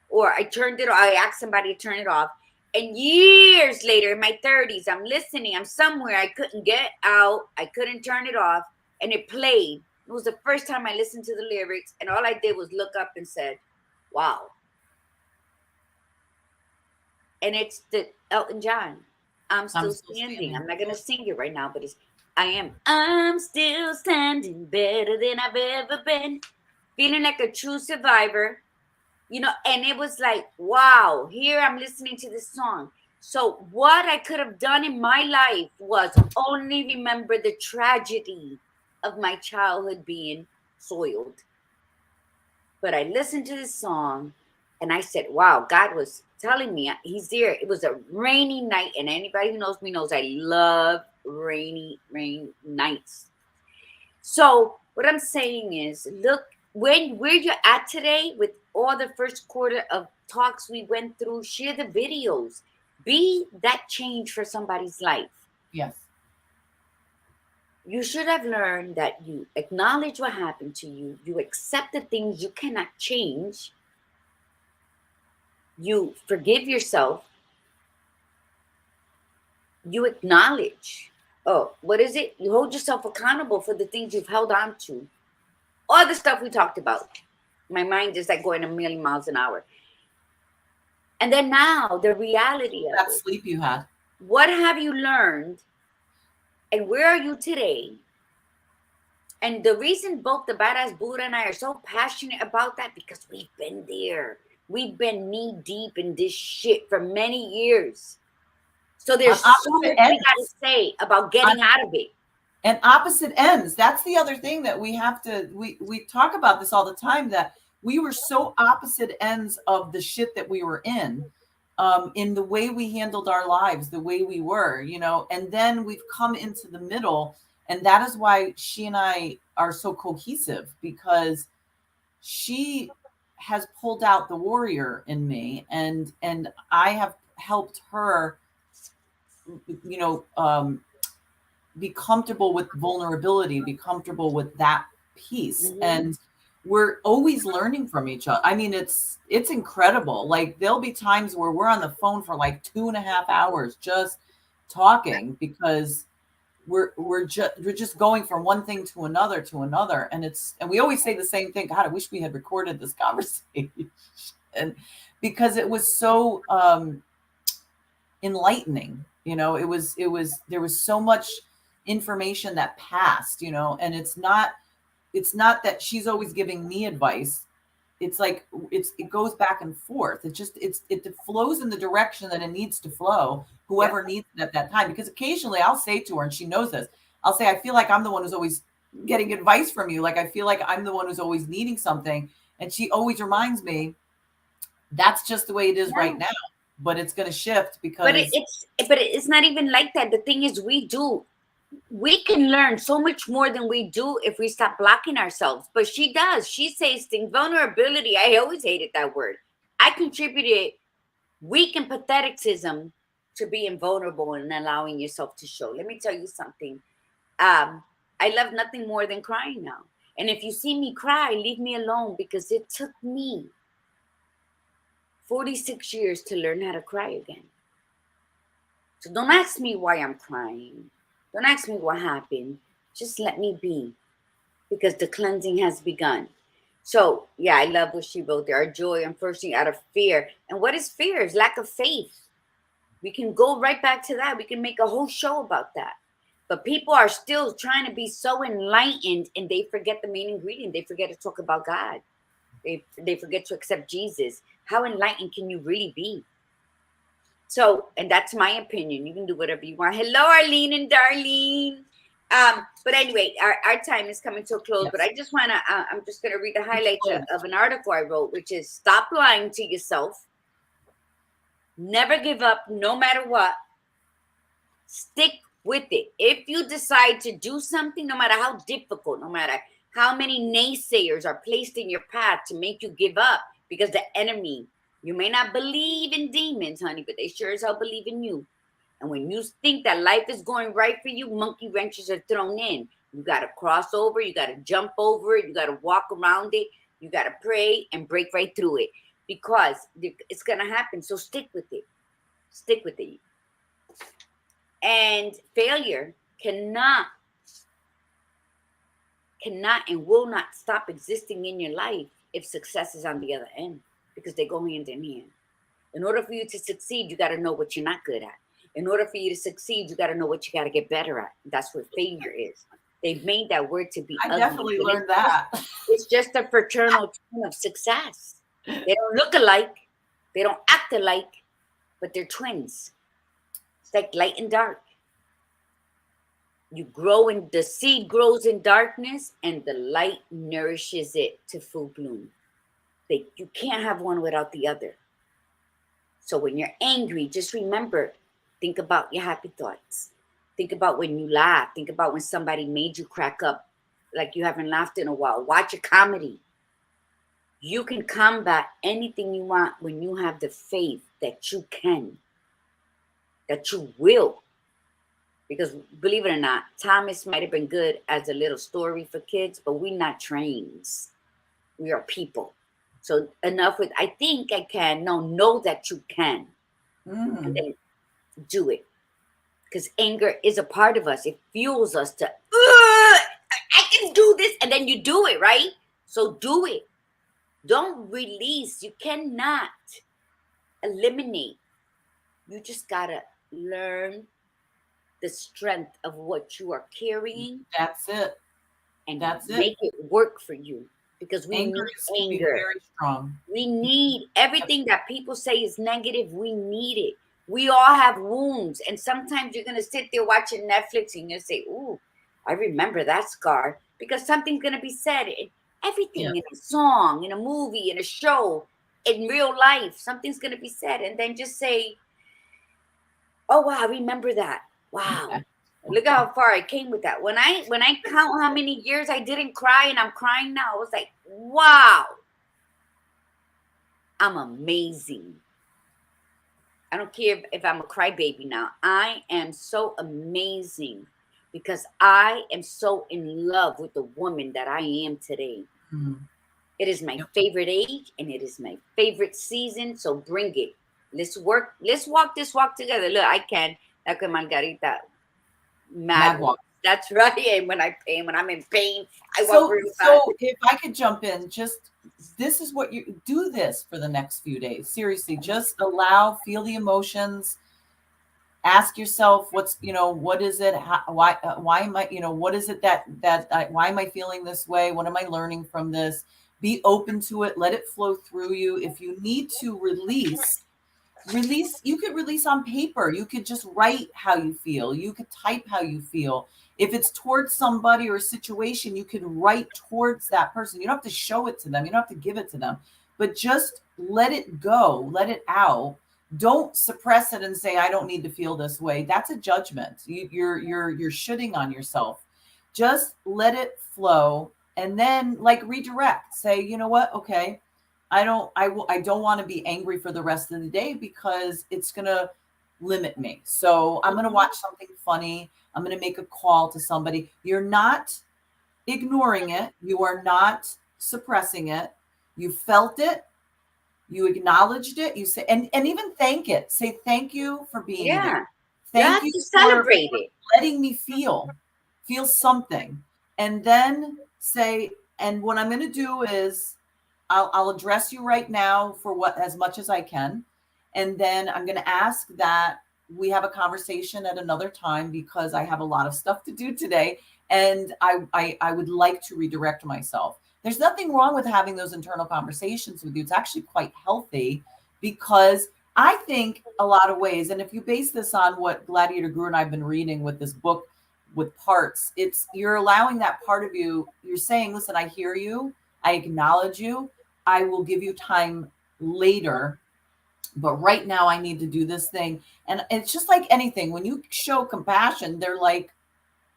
or I turned it. I asked somebody to turn it off. And years later, in my 30s, I'm listening. I'm somewhere. I couldn't get out. I couldn't turn it off, and it played. It was the first time I listened to the lyrics, and all I did was look up and said, "Wow." And it's the Elton John. I'm still standing. I'm not gonna sing it right now, but I'm still standing, better than I've ever been, feeling like a true survivor, and it was like, wow, here I'm listening to this song. So what I could have done in my life was only remember the tragedy of my childhood being soiled. But I listened to this song and I said, wow, God was telling me he's there. It was a rainy night, and anybody who knows me knows I love rain nights. So what I'm saying is, look, where you're at today with all the first quarter of talks we went through, share the videos. Be that change for somebody's life. Yes. You should have learned that you acknowledge what happened to you. You accept the things you cannot change. You forgive yourself. You acknowledge. Oh, what is it? You hold yourself accountable for the things you've held on to. All the stuff we talked about. My mind is like going a million miles an hour. And then now the reality of that sleep you had. What have you learned? And where are you today? And the reason both the Badass Buddha and I are so passionate about that, because we've been there. We've been knee deep in this shit for many years. So there's so much we got to say about getting out of it. And opposite ends. That's the other thing that we have to, we talk about this all the time, that we were so opposite ends of the shit that we were in the way we handled our lives, the way we were, and then we've come into the middle. And that is why she and I are so cohesive, because she has pulled out the warrior in me, and I have helped her, be comfortable with vulnerability, be comfortable with that piece. Mm-hmm. And we're always learning from each other. I mean, it's incredible. Like, there'll be times where we're on the phone for like 2.5 hours just talking, because we're just going from one thing to another. And we always say the same thing. God, I wish we had recorded this conversation. And because it was so enlightening. You know, there was so much information that passed, you know, and it's not that she's always giving me advice. It's like, it goes back and forth. It flows in the direction that it needs to flow, whoever needs it at that time. Because occasionally I'll say to her, and she knows this, I'll say, I feel like I'm the one who's always getting advice from you. Like, I feel like I'm the one who's always needing something. And she always reminds me, that's just the way it is right now. But it's going to shift because. But it's not even like that. The thing is, we can learn so much more than we do if we stop blocking ourselves. But she does. She says things. Vulnerability. I always hated that word. I contributed weak and patheticism to being vulnerable and allowing yourself to show. Let me tell you something. I love nothing more than crying now. And if you see me cry, leave me alone, because it took me 46 years to learn how to cry again. So don't ask me why I'm crying. Don't ask me what happened. Just let me be, because the cleansing has begun. So, yeah, I love what she wrote there. Our joy unforeseen out of fear. And what is fear? It's lack of faith. We can go right back to that. We can make a whole show about that. But people are still trying to be so enlightened, and they forget the main ingredient. They forget to talk about God. They forget to accept Jesus. How enlightened can you really be? So, and that's my opinion. You can do whatever you want. Hello, Arlene and Darlene. But anyway, our time is coming to a close. Yes. But I just want to, I'm just going to read the highlights of an article I wrote, which is stop lying to yourself. Never give up, no matter what. Stick with it. If you decide to do something, no matter how difficult, no matter how many naysayers are placed in your path to make you give up, because the enemy, you may not believe in demons, honey, but they sure as hell believe in you. And when you think that life is going right for you, monkey wrenches are thrown in. You got to cross over. You got to jump over it. You got to walk around it. You got to pray and break right through it, because it's going to happen. So stick with it. Stick with it. And failure cannot and will not stop existing in your life if success is on the other end, because they go hand in hand. In order for you to succeed, you got to know what you're not good at. In order for you to succeed, you got to know what you got to get better at. That's what failure is. They've made that word to be ugly. Definitely learned that. It's just a fraternal twin of success. They don't look alike. They don't act alike, but they're twins. It's like light and dark. You grow in, the seed grows in darkness, and the light nourishes it to full bloom. You can't have one without the other. So when you're angry, just remember, think about your happy thoughts. Think about when you laugh. Think about when somebody made you crack up like you haven't laughed in a while. Watch a comedy. You can combat anything you want when you have the faith that you can, that you will. Because believe it or not, Thomas might have been good as a little story for kids, but we're not trains. We are people. So enough with, I think I can. No, know that you can. And then do it. Because anger is a part of us. It fuels us to, I can do this. And then you do it, right? So do it. Don't release. You cannot eliminate. You just got to learn the strength of what you are carrying. That's it. And make it work for you. Because we need anger. Very strong. We need everything that people say is negative. We need it. We all have wounds. And sometimes you're going to sit there watching Netflix and you'll say, ooh, I remember that scar. Because something's going to be said. Everything in a song, in a movie, in a show, in real life, something's going to be said. And then just say, oh, wow, I remember that. Wow. Look how far I came with that. When I count how many years I didn't cry and I'm crying now, I was like, wow. I'm amazing. I don't care if I'm a crybaby now. I am so amazing because I am so in love with the woman that I am today. It is my favorite age and it is my favorite season. So bring it. Let's walk this walk together. Look, I can. Like a Margarita. Mad walk. That's right. And when I'm in pain, I walk real fast. So if I could jump in, this is what you do this for the next few days. Seriously, just feel the emotions. Ask yourself, what's, what is it? Why am I, what is it why am I feeling this way? What am I learning from this? Be open to it. Let it flow through you. If you need to release, you could release on paper. You could just write how you feel. You could type how you feel. If it's towards somebody or a situation, you could write towards that person. You don't have to show it to them. You don't have to give it to them, but just let it go, let it out. Don't suppress it and say, I don't need to feel this way. That's a judgment. You're shitting on yourself. Just let it flow, and then like redirect. Say, you know what? Okay, I don't want to be angry for the rest of the day because it's gonna limit me. So I'm gonna watch something funny. I'm gonna make a call to somebody. You're not ignoring it. You are not suppressing it. You felt it. You acknowledged it. You say, and even thank it. Say thank you for being Yeah. there. You Thank have you to for celebrate it. letting me feel something. And then say, and what I'm going to do is I'll address you right now for what, as much as I can. And then I'm going to ask that we have a conversation at another time because I have a lot of stuff to do today. And I would like to redirect myself. There's nothing wrong with having those internal conversations with you. It's actually quite healthy, because I think a lot of ways, and if you base this on what Gladiator Greer and I've been reading with this book with parts, it's you're allowing that part of you, you're saying, listen, I hear you, I acknowledge you, I will give you time later, but right now I need to do this thing. And it's just like anything, when you show compassion, they're like,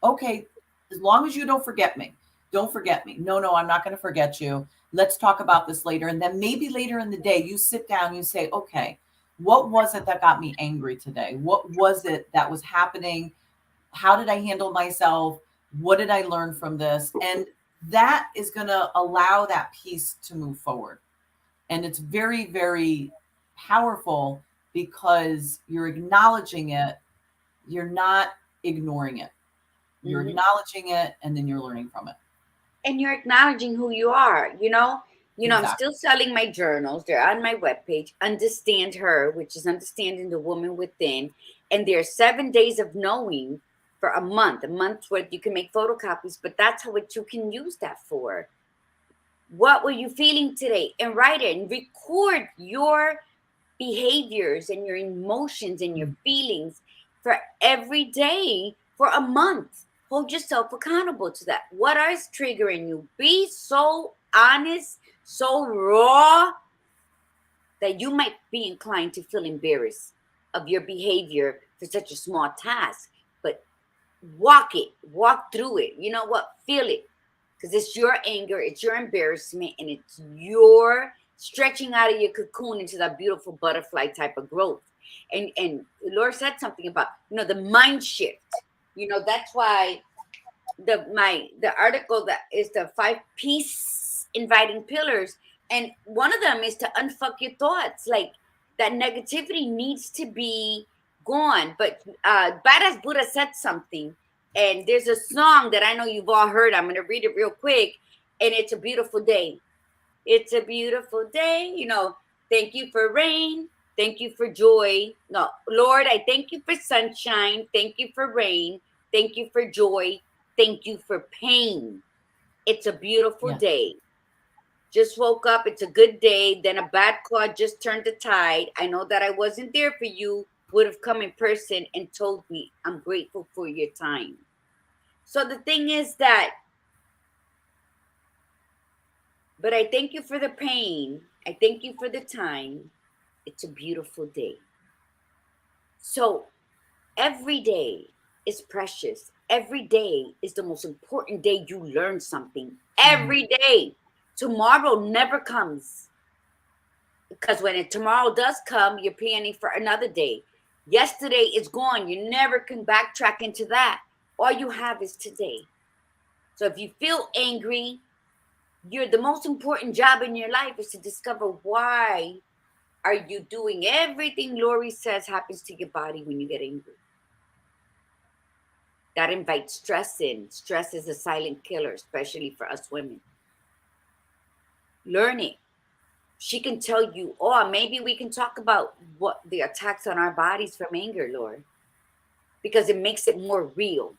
okay, as long as you don't forget me. Don't forget me. No, I'm not going to forget you. Let's talk about this later. And then maybe later in the day, you sit down, you say, okay, what was it that got me angry today? What was it that was happening? How did I handle myself? What did I learn from this? And that is going to allow that piece to move forward. And it's very, very powerful because you're acknowledging it. You're not ignoring it. You're acknowledging it, and then you're learning from it. And you're acknowledging who you are. Exactly. I'm still selling my journals. They're on my webpage. Understand Her, which is understanding the woman within. And there are 7 days of knowing for a month's worth. You can make photocopies, but that's what you can use that for. What were you feeling today? And write it and record your behaviors and your emotions and your feelings for every day for a month. Hold yourself accountable to that. What is triggering you? Be so honest, so raw, that you might be inclined to feel embarrassed of your behavior for such a small task. But walk through it. You know what? Feel it. Because it's your anger, it's your embarrassment, and it's your stretching out of your cocoon into that beautiful butterfly type of growth. And Laura said something about, the mind shift. That's why the article that is the 5 peace inviting pillars, and one of them is to unfuck your thoughts. Like, that negativity needs to be gone. But Badass Buddha said something, and there's a song that I know you've all heard. I'm going to read it real quick, and it's a beautiful day. It's a beautiful day. Thank you for rain. Thank you for joy. No, Lord, I thank you for sunshine. Thank you for rain. Thank you for joy. Thank you for pain. It's a beautiful day. Just woke up. It's a good day. Then a bad cloud just turned the tide. I know that I wasn't there for you. Would have come in person and told me, I'm grateful for your time. So the thing is that, but I thank you for the pain. I thank you for the time. It's a beautiful day. So every day is precious. Every day is the most important day you learn something. Every day. Tomorrow never comes. Because when tomorrow does come, you're planning for another day. Yesterday is gone. You never can backtrack into that. All you have is today. So if you feel angry, the most important job in your life is to discover why are you doing everything Lori says happens to your body when you get angry. That invites stress in. Stress is a silent killer, especially for us women. Learn it. She can tell you, maybe we can talk about what the attacks on our bodies from anger, Lori. because it makes it more real.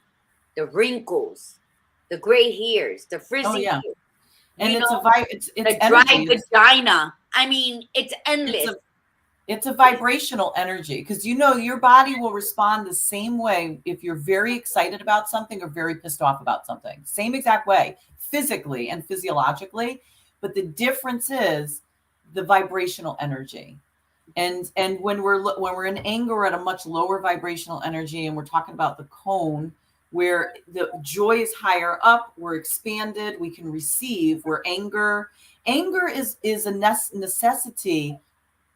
The wrinkles, the gray hairs, the frizzy yeah. hair, And you it's know, it's the dry energy. vagina. I mean, it's It's endless. it's a vibrational energy, because your body will respond the same way if you're very excited about something or very pissed off about something. Same exact way, physically and physiologically. But the difference is the vibrational energy. And when we're in anger, we're at a much lower vibrational energy, and we're talking about the cone, where the joy is higher up, we're expanded, we can receive. Where anger is a necessity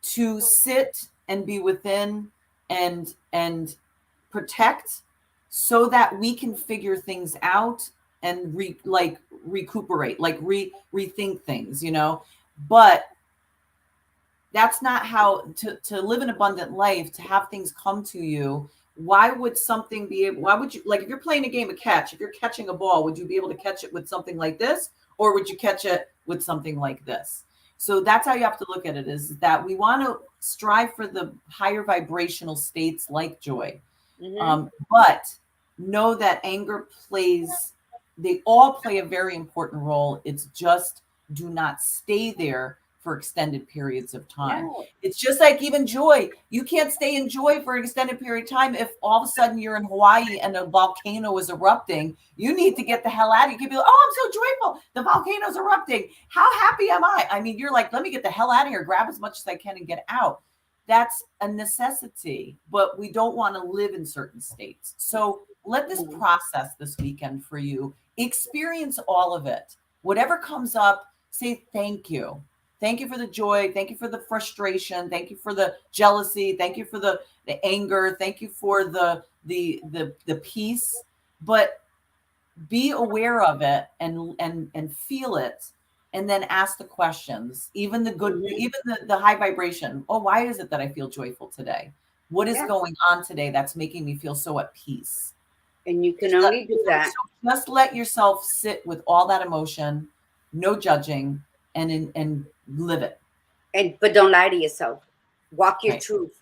to sit and be within and protect, so that we can figure things out and recuperate, rethink things, but that's not how to live an abundant life, to have things come to you. Why would you, like, if you're playing a game of catch, if you're catching a ball, would you be able to catch it with something like this, or would you catch it with something like this? So that's how you have to look at it, is that we want to strive for the higher vibrational states like joy. But know that they all play a very important role. It's just, do not stay there for extended periods of time. No. It's just like even joy. You can't stay in joy for an extended period of time. If all of a sudden you're in Hawaii and a volcano is erupting, you need to get the hell out of it. You can be like, oh, I'm so joyful. The volcano's erupting. How happy am I? I mean, you're like, let me get the hell out of here, grab as much as I can and get out. That's a necessity, but we don't want to live in certain states. So let this process this weekend for you. Experience all of it. Whatever comes up, say thank you. Thank you for the joy. Thank you for the frustration. Thank you for the jealousy. Thank you for the anger. Thank you for the peace. But be aware of it and feel it, and then ask the questions. Even the good, even the high vibration. Oh, why is it that I feel joyful today? What is going on today that's making me feel so at peace? And you can only do that. So just let yourself sit with all that emotion, no judging, and live it. But don't lie to yourself. Walk your truth.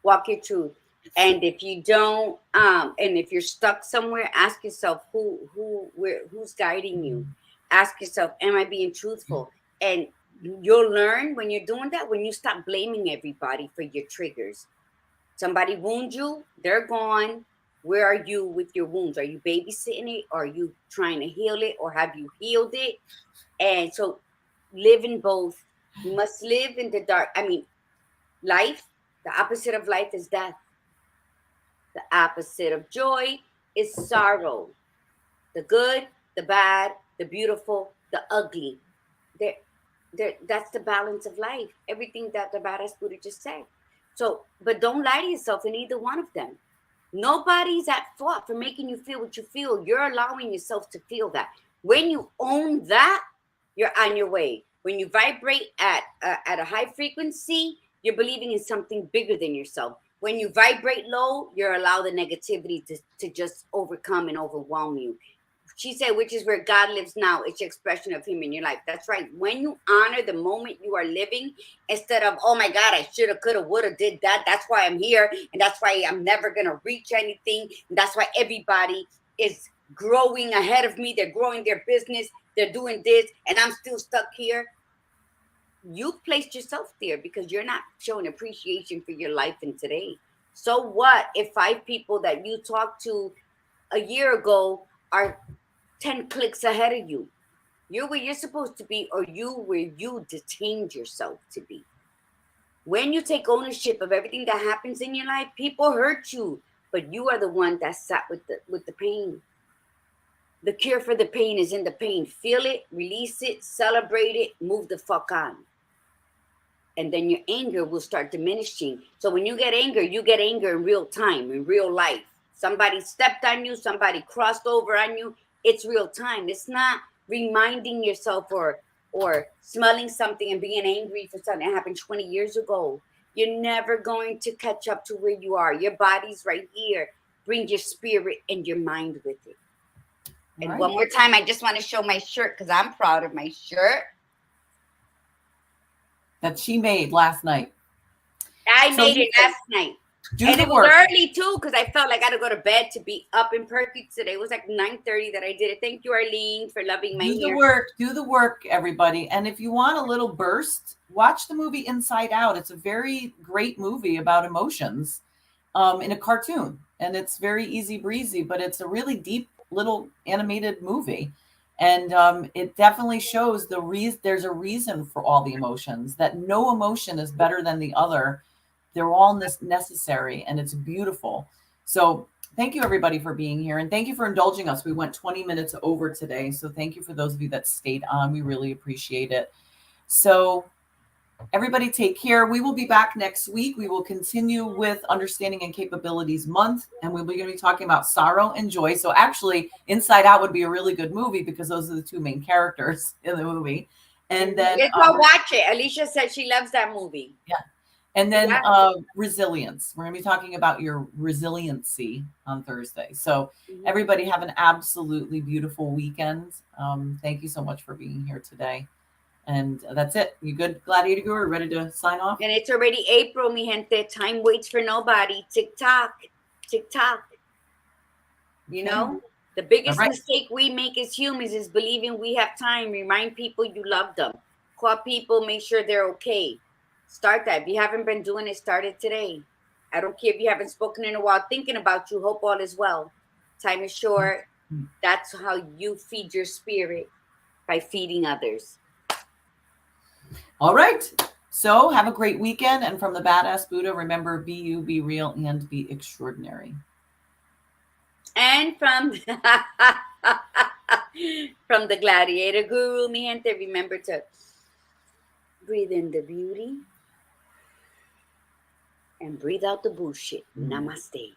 Walk your truth. And if you don't, and if you're stuck somewhere, ask yourself who's guiding you. Ask yourself, am I being truthful? And you'll learn when you're doing that, when you stop blaming everybody for your triggers. Somebody wounds you, they're gone. Where are you with your wounds? Are you babysitting it? Or are you trying to heal it? Or have you healed it? And so live in both. You must live in the dark. I mean, life, the opposite of life is death. The opposite of joy is sorrow. The good, the bad, the beautiful, the ugly. That's the balance of life. Everything that the badass Buddha just said. So, but don't lie to yourself in either one of them. Nobody's at fault for making you feel what you feel. You're allowing yourself to feel that. When you own that, you're on your way. When you vibrate at a high frequency, you're believing in something bigger than yourself. When you vibrate low, you're allowed the negativity to just overcome and overwhelm you. She said, which is where God lives now. It's your expression of him in your life. That's right. When you honor the moment you are living, instead of, oh my God, I shoulda, coulda, woulda, did that. That's why I'm here. And that's why I'm never going to reach anything. And that's why everybody is growing ahead of me. They're growing their business. They're doing this. And I'm still stuck here. You placed yourself there because you're not showing appreciation for your life in today. So what if 5 people that you talked to a year ago are 10 clicks ahead of you? You're where you're supposed to be, or you where you detained yourself to be. When you take ownership of everything that happens in your life, people hurt you, but you are the one that sat with the pain. The cure for the pain is in the pain. Feel it, release it, celebrate it, move the fuck on. And then your anger will start diminishing. So when you get anger in real time, in real life. Somebody stepped on you, somebody crossed over on you. It's real time. It's not reminding yourself or smelling something and being angry for something that happened 20 years ago. You're never going to catch up to where you are. Your body's right here. Bring your spirit and your mind with it. And one more time, I just want to show my shirt because I'm proud of my shirt. That she made last night. I made it last night. Do the it work. was early too, because I felt like I had to go to bed to be up and perky today. It was like 9:30 that I did it. Thank you, Arlene, for loving my hair. Do the work, everybody. And if you want a little burst, watch the movie Inside Out. It's a very great movie about emotions in a cartoon. And it's very easy breezy, but it's a really deep little animated movie. And it definitely shows there's a reason for all the emotions, that no emotion is better than the other. They're all necessary, and it's beautiful. So thank you, everybody, for being here. And thank you for indulging us. We went 20 minutes over today. So thank you for those of you that stayed on. We really appreciate it. So everybody take care. We will be back next week. We will continue with Understanding and Capabilities Month, and we're going to be talking about sorrow and joy. So actually, Inside Out would be a really good movie because those are the two main characters in the movie. And then let's go watch it. Alicia said she loves that movie. Yeah. And then resilience. We're going to be talking about your resiliency on Thursday. So everybody have an absolutely beautiful weekend. Thank you so much for being here today. And that's it. You good, Gladiator Guru? Ready to sign off? And it's already April, mi gente. Time waits for nobody. Tick-tock. Tick-tock. You know? The biggest mistake we make as humans is believing we have time. Remind people you love them. Call people, make sure they're okay. Start that. If you haven't been doing it, start it today. I don't care if you haven't spoken in a while. Thinking about you. Hope all is well. Time is short. That's how you feed your spirit, by feeding others. All right. So have a great weekend. And from the Badass Buddha, remember, be you, be real, and be extraordinary. And from the Gladiator Guru, mi gente, remember to breathe in the beauty and breathe out the bullshit. Namaste.